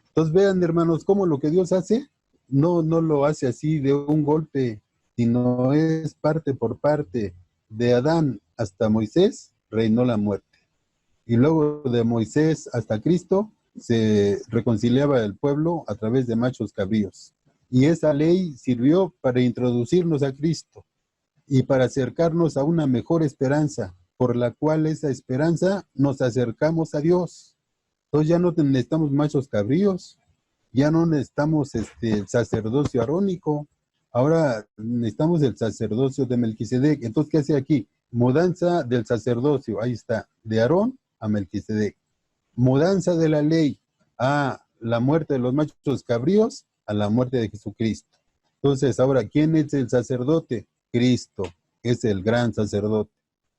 Entonces vean, hermanos, cómo lo que Dios hace, no lo hace así de un golpe, sino es parte por parte. De Adán hasta Moisés reinó la muerte. Y luego de Moisés hasta Cristo se reconciliaba el pueblo a través de machos cabríos. Y esa ley sirvió para introducirnos a Cristo y para acercarnos a una mejor esperanza, por la cual esa esperanza nos acercamos a Dios. Entonces ya no necesitamos machos cabríos, ya no necesitamos el sacerdocio arónico, ahora necesitamos el sacerdocio de Melquisedec. Entonces, ¿qué hace aquí? Mudanza del sacerdocio, ahí está, de Aarón a Melquisedec. Mudanza de la ley a la muerte de los machos cabríos, a la muerte de Jesucristo. Entonces, ahora, ¿quién es el sacerdote? Cristo, es el gran sacerdote.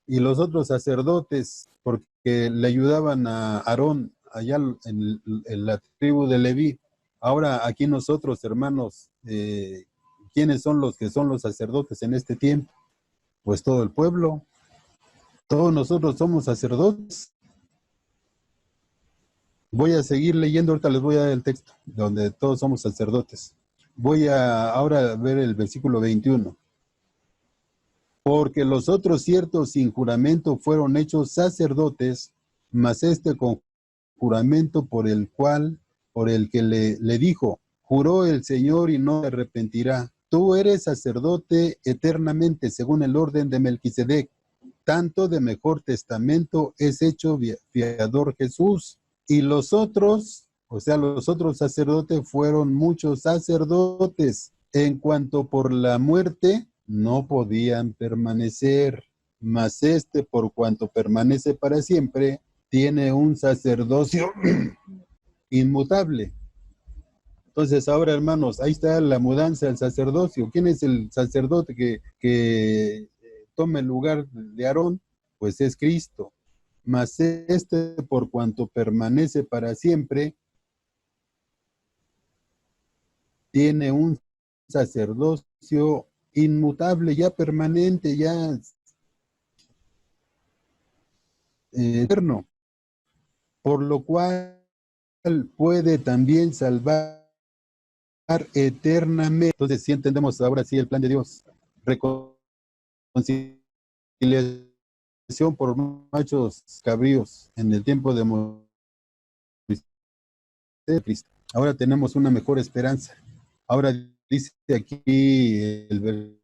Y los otros sacerdotes, porque le ayudaban a Aarón allá en la tribu de Leví. Ahora, aquí nosotros, hermanos, ¿quiénes son los que son los sacerdotes en este tiempo? Pues todo el pueblo. Todos nosotros somos sacerdotes. Voy a seguir leyendo, ahorita les voy a dar el texto, donde todos somos sacerdotes. Voy a ahora ver el versículo 21. Porque los otros ciertos sin juramento fueron hechos sacerdotes, mas este con juramento por el que le dijo, juró el Señor y no se arrepentirá. Tú eres sacerdote eternamente según el orden de Melquisedec. Tanto de mejor testamento es hecho fiador Jesús. Y los otros, o sea, los otros sacerdotes fueron muchos sacerdotes, en cuanto por la muerte no podían permanecer. mas este, por cuanto permanece para siempre, tiene un sacerdocio inmutable. Entonces ahora, hermanos, ahí está la mudanza del sacerdocio. ¿Quién es el sacerdote que toma el lugar de Aarón? Pues es Cristo. Mas este, por cuanto permanece para siempre, tiene un sacerdocio inmutable, ya permanente, ya eterno, por lo cual puede también salvar eternamente. Entonces, si entendemos ahora sí el plan de Dios, reconciliación por machos cabríos en el tiempo de Moisés, ahora tenemos una mejor esperanza. Ahora dice aquí el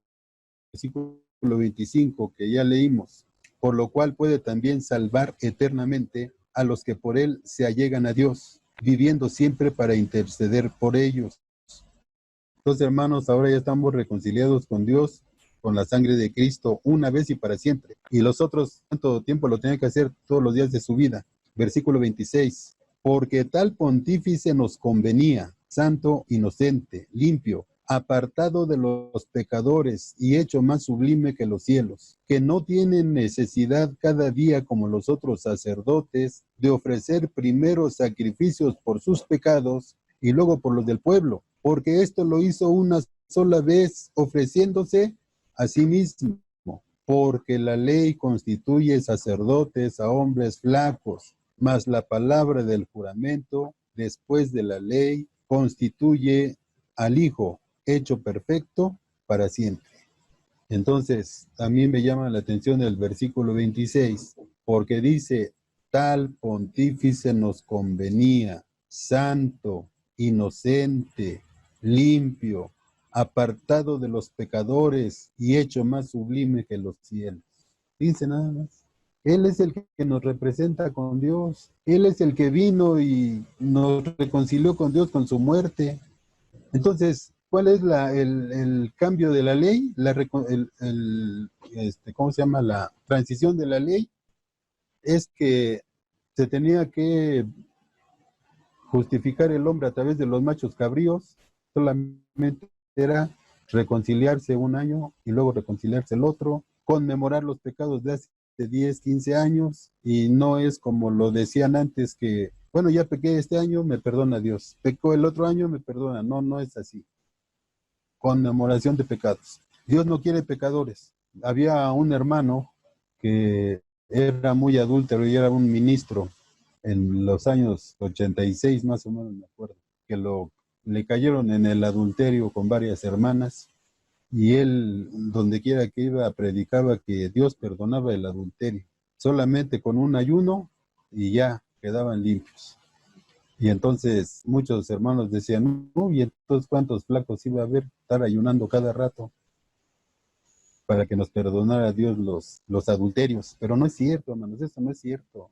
versículo 25 que ya leímos, por lo cual puede también salvar eternamente a los que por él se allegan a Dios, viviendo siempre para interceder por ellos. Entonces, hermanos, ahora ya estamos reconciliados con Dios, con la sangre de Cristo, una vez y para siempre. Y los otros, ¿cuánto tiempo lo tenía que hacer? Todos los días de su vida. Versículo 26. Porque tal pontífice nos convenía, santo, inocente, limpio, apartado de los pecadores y hecho más sublime que los cielos, que no tienen necesidad cada día como los otros sacerdotes de ofrecer primero sacrificios por sus pecados y luego por los del pueblo, porque esto lo hizo una sola vez, ofreciéndose a sí mismo, porque la ley constituye sacerdotes a hombres flacos, mas la palabra del juramento, después de la ley, constituye al Hijo, hecho perfecto para siempre. Entonces, también me llama la atención el versículo 26, porque dice, tal pontífice nos convenía, santo, inocente, limpio, apartado de los pecadores y hecho más sublime que los cielos. Dice nada más. Él es el que nos representa con Dios. Él es el que vino y nos reconcilió con Dios con su muerte. Entonces, ¿cuál es el cambio de la ley? ¿Cómo se llama? La transición de la ley es que se tenía que justificar el hombre a través de los machos cabríos, solamente era reconciliarse un año y luego reconciliarse el otro, conmemorar los pecados de hace 10, 15 años, y no es como lo decían antes que, bueno, ya pequé este año, me perdona Dios, pecó el otro año, me perdona. No, no es así. Conmemoración de pecados. Dios no quiere pecadores. Había un hermano que era muy adúltero y era un ministro en los años 86 más o menos, me acuerdo, que le cayeron en el adulterio con varias hermanas, y él, donde quiera que iba, predicaba que Dios perdonaba el adulterio, solamente con un ayuno y ya quedaban limpios. Y entonces muchos hermanos decían, no, y entonces cuántos flacos iba a haber estar ayunando cada rato para que nos perdonara Dios los adulterios. Pero no es cierto, hermanos, eso no es cierto.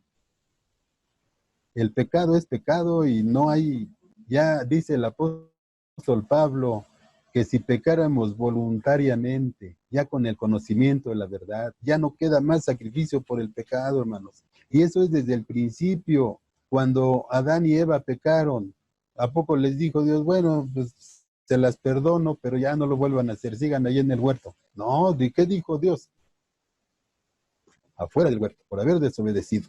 El pecado es pecado y no hay, ya dice el apóstol Pablo, que si pecáramos voluntariamente, ya con el conocimiento de la verdad, ya no queda más sacrificio por el pecado, hermanos. Y eso es desde el principio, cuando Adán y Eva pecaron. ¿A poco les dijo Dios, bueno, pues se las perdono, pero ya no lo vuelvan a hacer, sigan ahí en el huerto? No, ¿de qué dijo Dios? Afuera del huerto, por haber desobedecido.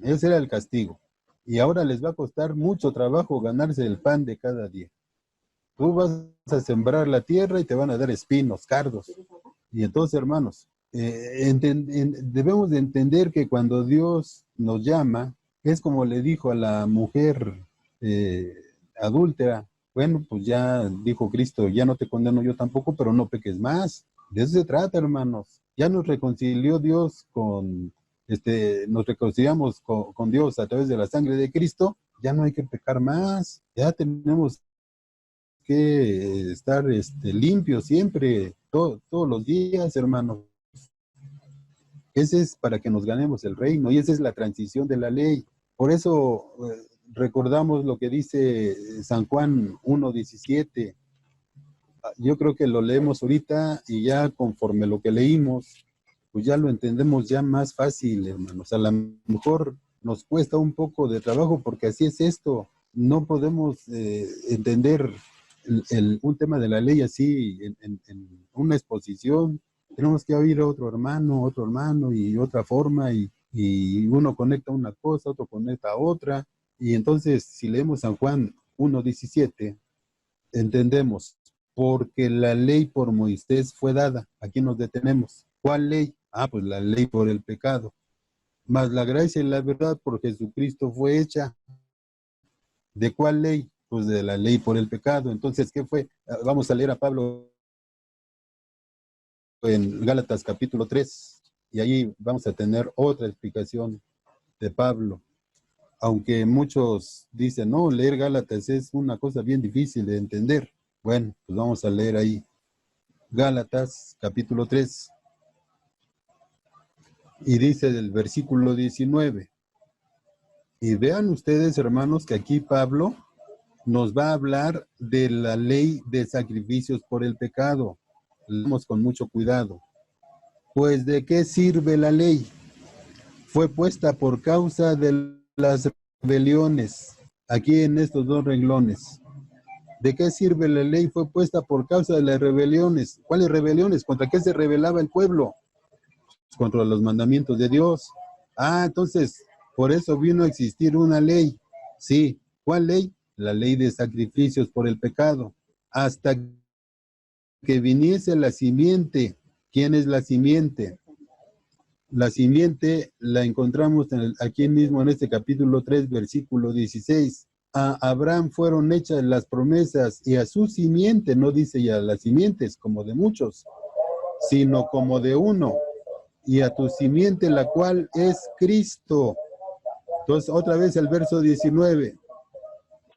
Ese era el castigo. Y ahora les va a costar mucho trabajo ganarse el pan de cada día. Tú vas a sembrar la tierra y te van a dar espinos, cardos. Y entonces, hermanos, debemos de entender que cuando Dios nos llama, es como le dijo a la mujer adúltera, bueno, pues ya dijo Cristo, ya no te condeno yo tampoco, pero no peques más. De eso se trata, hermanos. Ya nos reconcilió Dios nos reconciliamos con Dios a través de la sangre de Cristo, ya no hay que pecar más, ya tenemos que estar limpios siempre, todos los días, hermanos. Ese es para que nos ganemos el reino, y esa es la transición de la ley. Por eso recordamos lo que dice San Juan 1:17. Yo creo que lo leemos ahorita y ya conforme lo que leímos, pues ya lo entendemos ya más fácil, hermanos. A lo mejor nos cuesta un poco de trabajo porque así es esto. No podemos entender un tema de la ley así en una exposición. Tenemos que oír a otro hermano y otra forma y uno conecta una cosa, otro conecta otra. Y entonces si leemos San Juan 1:17, entendemos, porque la ley por Moisés fue dada. Aquí nos detenemos. ¿Cuál ley? Ah, pues la ley por el pecado. Mas la gracia y la verdad por Jesucristo fue hecha. ¿De cuál ley? Pues de la ley por el pecado. Entonces, ¿qué fue? Vamos a leer a Pablo en Gálatas capítulo 3 y ahí vamos a tener otra explicación de Pablo. Aunque muchos dicen, no, leer Gálatas es una cosa bien difícil de entender. Bueno, pues vamos a leer ahí Gálatas capítulo 3 y dice del versículo 19. Y vean ustedes, hermanos, que aquí Pablo nos va a hablar de la ley de sacrificios por el pecado. Leemos con mucho cuidado. Pues, ¿de qué sirve la ley? Fue puesta por causa de las rebeliones. Aquí en estos dos renglones. ¿De qué sirve la ley? Fue puesta por causa de las rebeliones. ¿Cuáles rebeliones? ¿Contra qué se rebelaba el pueblo? Contra los mandamientos de Dios. Ah, entonces, por eso vino a existir una ley. Sí, ¿cuál ley? La ley de sacrificios por el pecado. Hasta que viniese la simiente. ¿Quién es la simiente? La simiente la encontramos aquí mismo en este capítulo 3, versículo 16. A Abraham fueron hechas las promesas y a su simiente, no dice ya las simientes como de muchos, sino como de uno, y a tu simiente la cual es Cristo. Entonces otra vez el verso 19.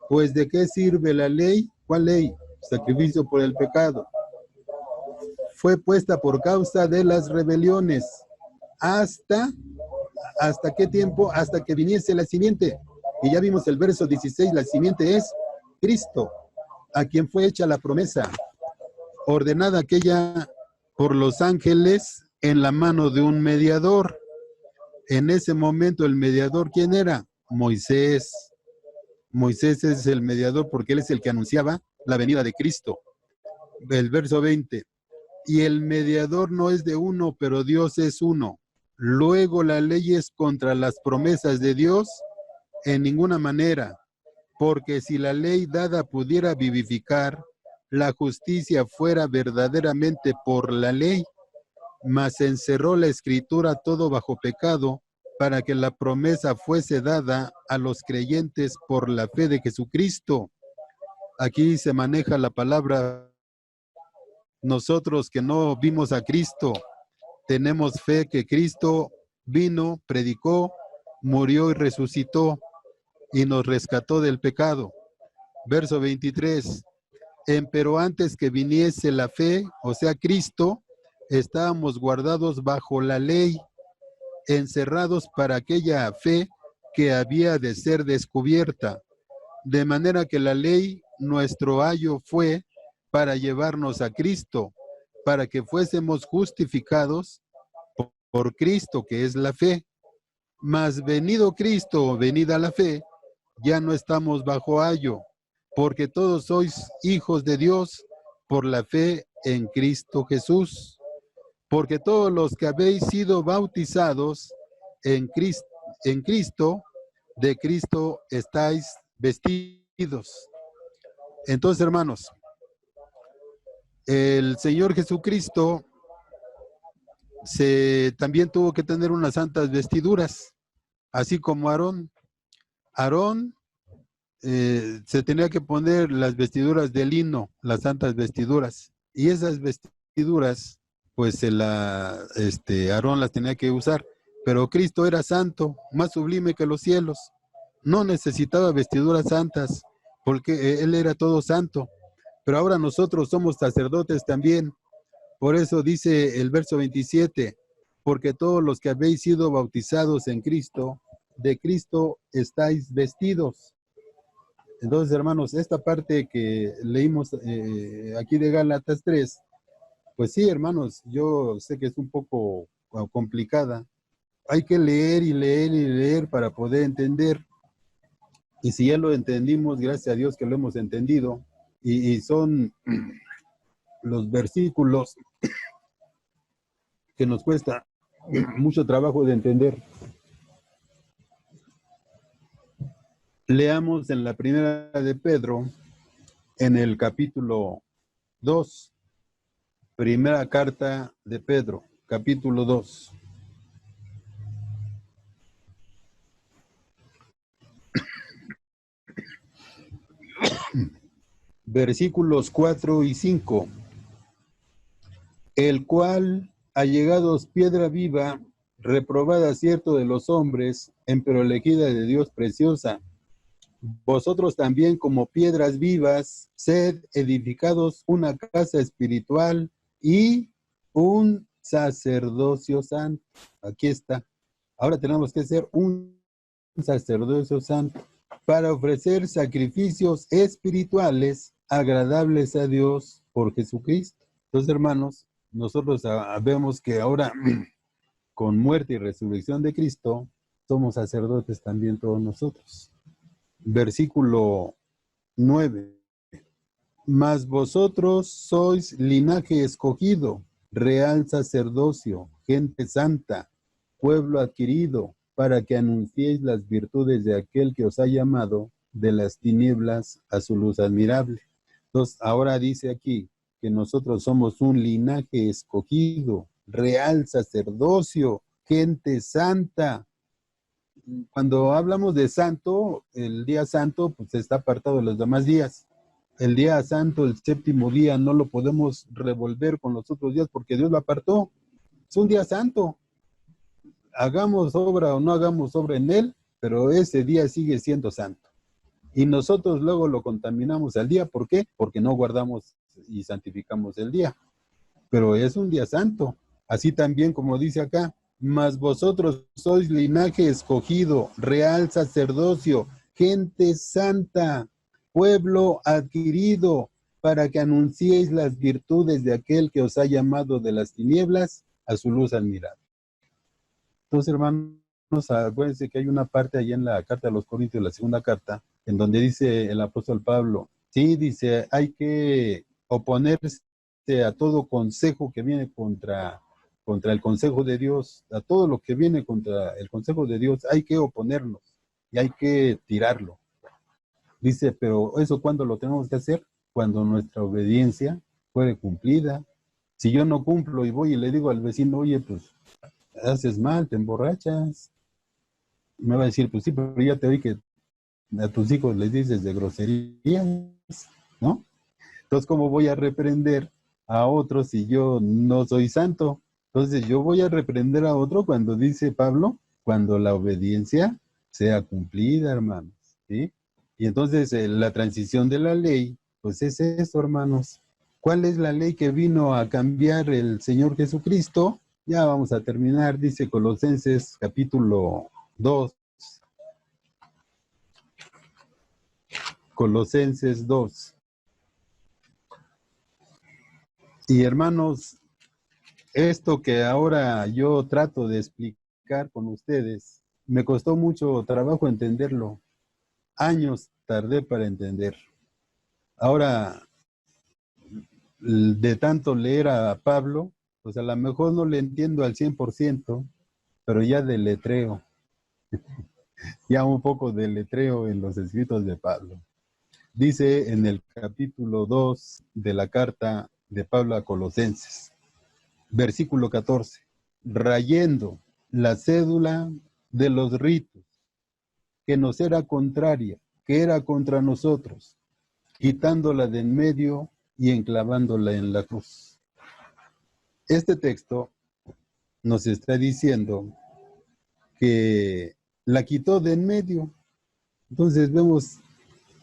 Pues ¿de qué sirve la ley? ¿Cuál ley? Sacrificio por el pecado. Fue puesta por causa de las rebeliones. ¿Hasta qué tiempo? Hasta que viniese la simiente. Y ya vimos el verso 16, la simiente es Cristo, a quien fue hecha la promesa, ordenada aquella por los ángeles en la mano de un mediador. En ese momento el mediador, ¿quién era? Moisés. Moisés es el mediador porque él es el que anunciaba la venida de Cristo. El verso 20. Y el mediador no es de uno, pero Dios es uno. Luego la ley es contra las promesas de Dios en ninguna manera, porque si la ley dada pudiera vivificar, la justicia fuera verdaderamente por la ley, mas encerró la escritura todo bajo pecado, para que la promesa fuese dada a los creyentes por la fe de Jesucristo. Aquí se maneja la palabra, nosotros que no vimos a Cristo, tenemos fe que Cristo vino, predicó, murió y resucitó y nos rescató del pecado. Verso 23. Pero antes que viniese la fe, o sea, Cristo, estábamos guardados bajo la ley, encerrados para aquella fe que había de ser descubierta. De manera que la ley, nuestro ayo fue para llevarnos a Cristo, para que fuésemos justificados por Cristo, que es la fe. Mas venido Cristo, venida la fe, ya no estamos bajo ayo, porque todos sois hijos de Dios por la fe en Cristo Jesús. Porque todos los que habéis sido bautizados en Cristo, de Cristo estáis vestidos. Entonces, hermanos, el Señor Jesucristo también tuvo que tener unas santas vestiduras, así como Aarón. Aarón se tenía que poner las vestiduras de lino, las santas vestiduras, y esas vestiduras, pues Aarón las tenía que usar, pero Cristo era santo, más sublime que los cielos, no necesitaba vestiduras santas, porque Él era todo santo, pero ahora nosotros somos sacerdotes también. Por eso dice el verso 27, porque todos los que habéis sido bautizados en Cristo, de Cristo estáis vestidos. Entonces, hermanos, esta parte que leímos aquí de Gálatas 3, pues sí, hermanos, yo sé que es un poco complicada. Hay que leer y leer y leer para poder entender. Y si ya lo entendimos, gracias a Dios que lo hemos entendido, y son los versículos que nos cuesta mucho trabajo de entender. Leamos en la primera de Pedro, en el capítulo 2, primera carta de Pedro, capítulo 2. Versículos 4 y 5. El cual, allegados piedra viva, reprobada cierto de los hombres, empero elegida de Dios preciosa, vosotros también como piedras vivas, sed edificados una casa espiritual y un sacerdocio santo. Aquí está. Ahora tenemos que ser un sacerdocio santo para ofrecer sacrificios espirituales agradables a Dios por Jesucristo. Entonces, hermanos, nosotros vemos que ahora, con muerte y resurrección de Cristo, somos sacerdotes también todos nosotros. Versículo 9. Mas vosotros sois linaje escogido, real sacerdocio, gente santa, pueblo adquirido, para que anunciéis las virtudes de aquel que os ha llamado de las tinieblas a su luz admirable. Entonces, ahora dice aquí que nosotros somos un linaje escogido, real sacerdocio, gente santa. Cuando hablamos de santo, el día santo pues está apartado de los demás días. El día santo, el séptimo día, no lo podemos revolver con los otros días porque Dios lo apartó. Es un día santo. Hagamos obra o no hagamos obra en él, pero ese día sigue siendo santo. Y nosotros luego lo contaminamos al día. ¿Por qué? Porque no guardamos y santificamos el día. Pero es un día santo. Así también como dice acá, mas vosotros sois linaje escogido, real sacerdocio, gente santa, pueblo adquirido, para que anunciéis las virtudes de aquel que os ha llamado de las tinieblas a su luz admirable. Entonces, hermanos, acuérdense que hay una parte ahí en la carta de los Corintios, la segunda carta, en donde dice el apóstol Pablo, sí, dice, hay que oponerse a todo consejo que viene contra el consejo de Dios, a todo lo que viene contra el consejo de Dios, hay que oponernos y hay que tirarlo. Dice, pero ¿eso cuándo lo tenemos que hacer? Cuando nuestra obediencia fue cumplida. Si yo no cumplo y voy y le digo al vecino, oye, pues haces mal, te emborrachas, me va a decir, pues sí, pero ya te oí que a tus hijos les dices de groserías, ¿no? Entonces, ¿cómo voy a reprender a otros si yo no soy santo? Entonces, yo voy a reprender a otro cuando dice Pablo, cuando la obediencia sea cumplida, hermanos, ¿sí? Y entonces, la transición de la ley, pues es eso, hermanos. ¿Cuál es la ley que vino a cambiar el Señor Jesucristo? Ya vamos a terminar, dice Colosenses capítulo 2. Colosenses 2. Y hermanos, esto que ahora yo trato de explicar con ustedes, me costó mucho trabajo entenderlo. Años tardé para entender. Ahora, de tanto leer a Pablo, pues a lo mejor no le entiendo al 100%, pero ya de letreo, ya un poco de letreo en los escritos de Pablo. Dice en el capítulo 2 de la carta de Pablo a Colosenses, versículo 14, rayendo la cédula de los ritos, que nos era contraria, que era contra nosotros, quitándola de en medio y enclavándola en la cruz. Este texto nos está diciendo que la quitó de en medio. Entonces vemos,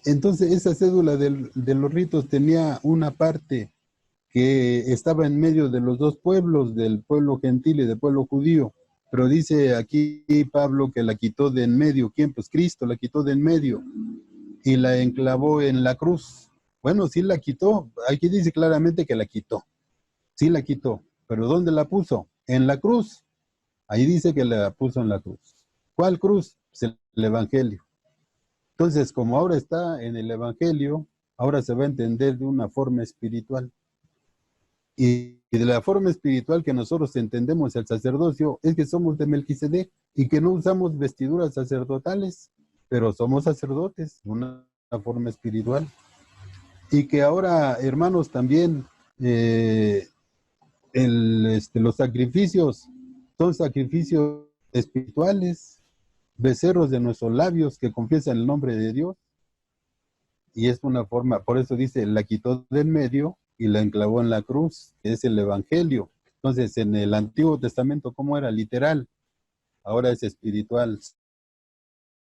esa cédula de los ritos tenía una parte que estaba en medio de los dos pueblos, del pueblo gentil y del pueblo judío. Pero dice aquí Pablo que la quitó de en medio. ¿Quién? Pues Cristo la quitó de en medio y la enclavó en la cruz. Bueno, sí la quitó. Aquí dice claramente que la quitó. Sí la quitó. ¿Pero dónde la puso? En la cruz. Ahí dice que la puso en la cruz. ¿Cuál cruz? Pues el Evangelio. Entonces, como ahora está en el Evangelio, ahora se va a entender de una forma espiritual. Y de la forma espiritual que nosotros entendemos el sacerdocio es que somos de Melquisedec y que no usamos vestiduras sacerdotales, pero somos sacerdotes, una forma espiritual. Y que ahora, hermanos, también los sacrificios son sacrificios espirituales, becerros de nuestros labios que confiesan el nombre de Dios. Y es una forma, por eso dice, la quitó del medio y la enclavó en la cruz, que es el Evangelio. Entonces, en el Antiguo Testamento, ¿cómo era? Literal. Ahora es espiritual.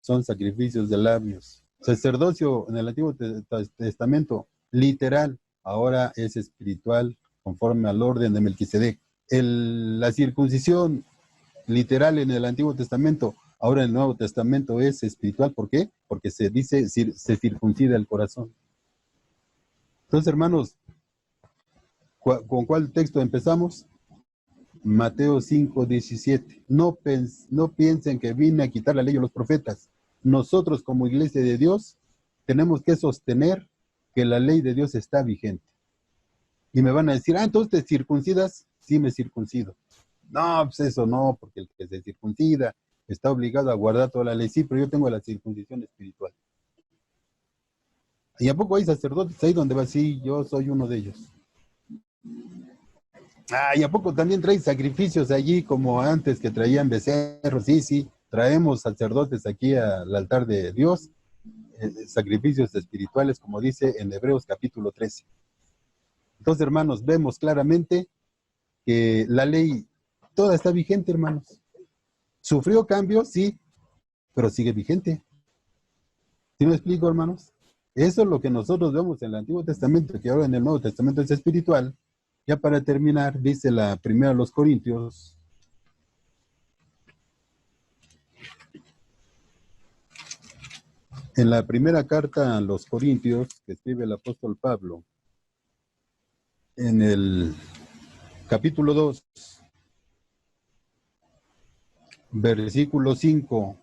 Son sacrificios de labios. Sacerdocio en el Antiguo Testamento, literal. Ahora es espiritual, conforme al orden de Melquisedec. La circuncisión, literal en el Antiguo Testamento, ahora en el Nuevo Testamento es espiritual. ¿Por qué? Porque se dice, se circuncida el corazón. Entonces, hermanos, ¿con cuál texto empezamos? Mateo 5:17. No piensen que vine a quitar la ley de los profetas. Nosotros como iglesia de Dios tenemos que sostener que la ley de Dios está vigente. Y me van a decir, entonces te circuncidas. Sí, me circuncido. No, pues eso no, porque el que se circuncida está obligado a guardar toda la ley. Sí, pero yo tengo la circuncisión espiritual. ¿Y a poco hay sacerdotes ahí donde va? Sí, yo soy uno de ellos. ¿Y a poco también trae sacrificios allí como antes que traían becerros? Sí, sí, traemos sacerdotes aquí al altar de Dios, sacrificios espirituales, como dice en Hebreos capítulo 13. Entonces, hermanos, vemos claramente que la ley toda está vigente, hermanos. ¿Sufrió cambios? Sí, pero sigue vigente. ¿Sí me explico, hermanos? Eso es lo que nosotros vemos en el Antiguo Testamento, que ahora en el Nuevo Testamento es espiritual. Ya para terminar, dice la primera a los Corintios, en la primera carta a los Corintios, que escribe el apóstol Pablo, en el capítulo 2, versículo 5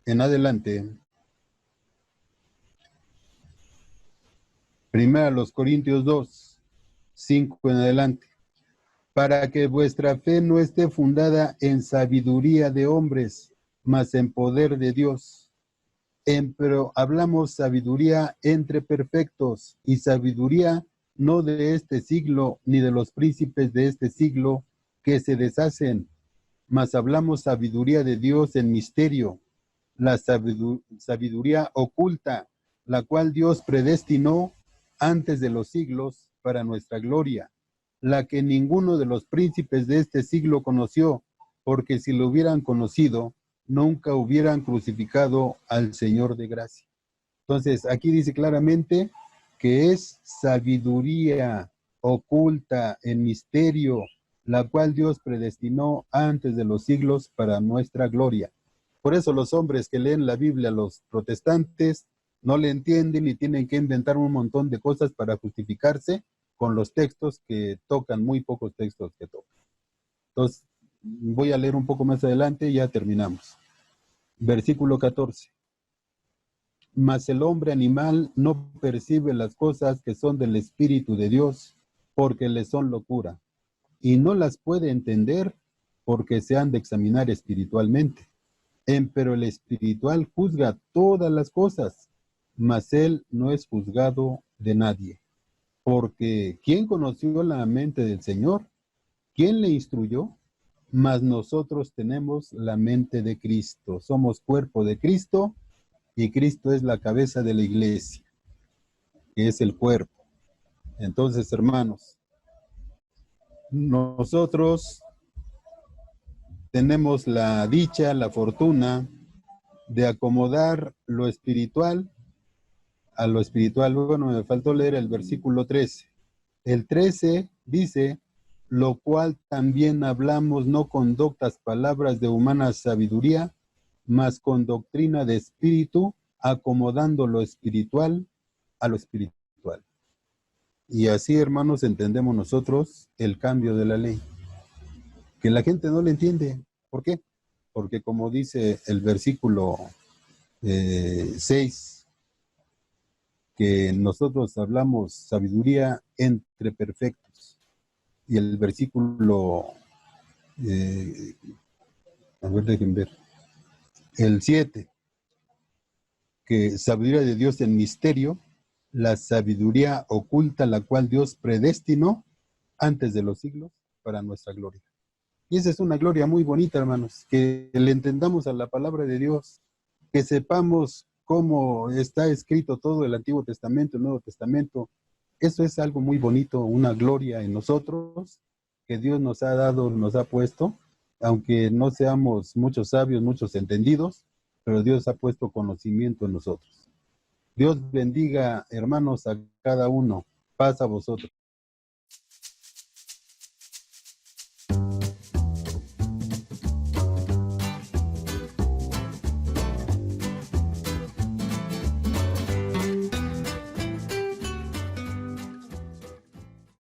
en adelante, primera a los Corintios 2, 5 en adelante, para que vuestra fe no esté fundada en sabiduría de hombres, mas en poder de Dios. Pero hablamos sabiduría entre perfectos, y sabiduría no de este siglo, ni de los príncipes de este siglo que se deshacen, mas hablamos sabiduría de Dios en misterio, la sabiduría oculta, la cual Dios predestinó antes de los siglos para nuestra gloria, la que ninguno de los príncipes de este siglo conoció, porque si lo hubieran conocido, nunca hubieran crucificado al Señor de gracia. Entonces, aquí dice claramente que es sabiduría oculta en misterio, la cual Dios predestinó antes de los siglos para nuestra gloria. Por eso los hombres que leen la Biblia, los protestantes, no le entienden y tienen que inventar un montón de cosas para justificarse con los textos que tocan, muy pocos textos que tocan. Entonces, voy a leer un poco más adelante y ya terminamos. Versículo 14. Mas el hombre animal no percibe las cosas que son del Espíritu de Dios, porque le son locura, y no las puede entender porque se han de examinar espiritualmente. Pero el espiritual juzga todas las cosas, mas él no es juzgado de nadie. Porque ¿quién conoció la mente del Señor? ¿Quién le instruyó? Mas nosotros tenemos la mente de Cristo. Somos cuerpo de Cristo y Cristo es la cabeza de la iglesia, que es el cuerpo. Entonces, hermanos, nosotros tenemos la dicha, la fortuna de acomodar lo espiritual a lo espiritual. Bueno, me faltó leer el versículo 13. El 13 dice, lo cual también hablamos no con doctas palabras de humana sabiduría, mas con doctrina de espíritu, acomodando lo espiritual a lo espiritual. Y así, hermanos, entendemos nosotros el cambio de la ley. Que la gente no le entiende. ¿Por qué? porque como dice el versículo 6, que nosotros hablamos sabiduría entre perfectos. Y el versículo, a ver, dejen ver, el 7, que sabiduría de Dios en misterio, la sabiduría oculta, la cual Dios predestinó antes de los siglos para nuestra gloria. Y esa es una gloria muy bonita, hermanos, que le entendamos a la palabra de Dios, que sepamos cómo está escrito todo el Antiguo Testamento, el Nuevo Testamento. Eso es algo muy bonito, una gloria en nosotros, que Dios nos ha dado, nos ha puesto, aunque no seamos muchos sabios, muchos entendidos, pero Dios ha puesto conocimiento en nosotros. Dios bendiga, hermanos, a cada uno. Paz a vosotros.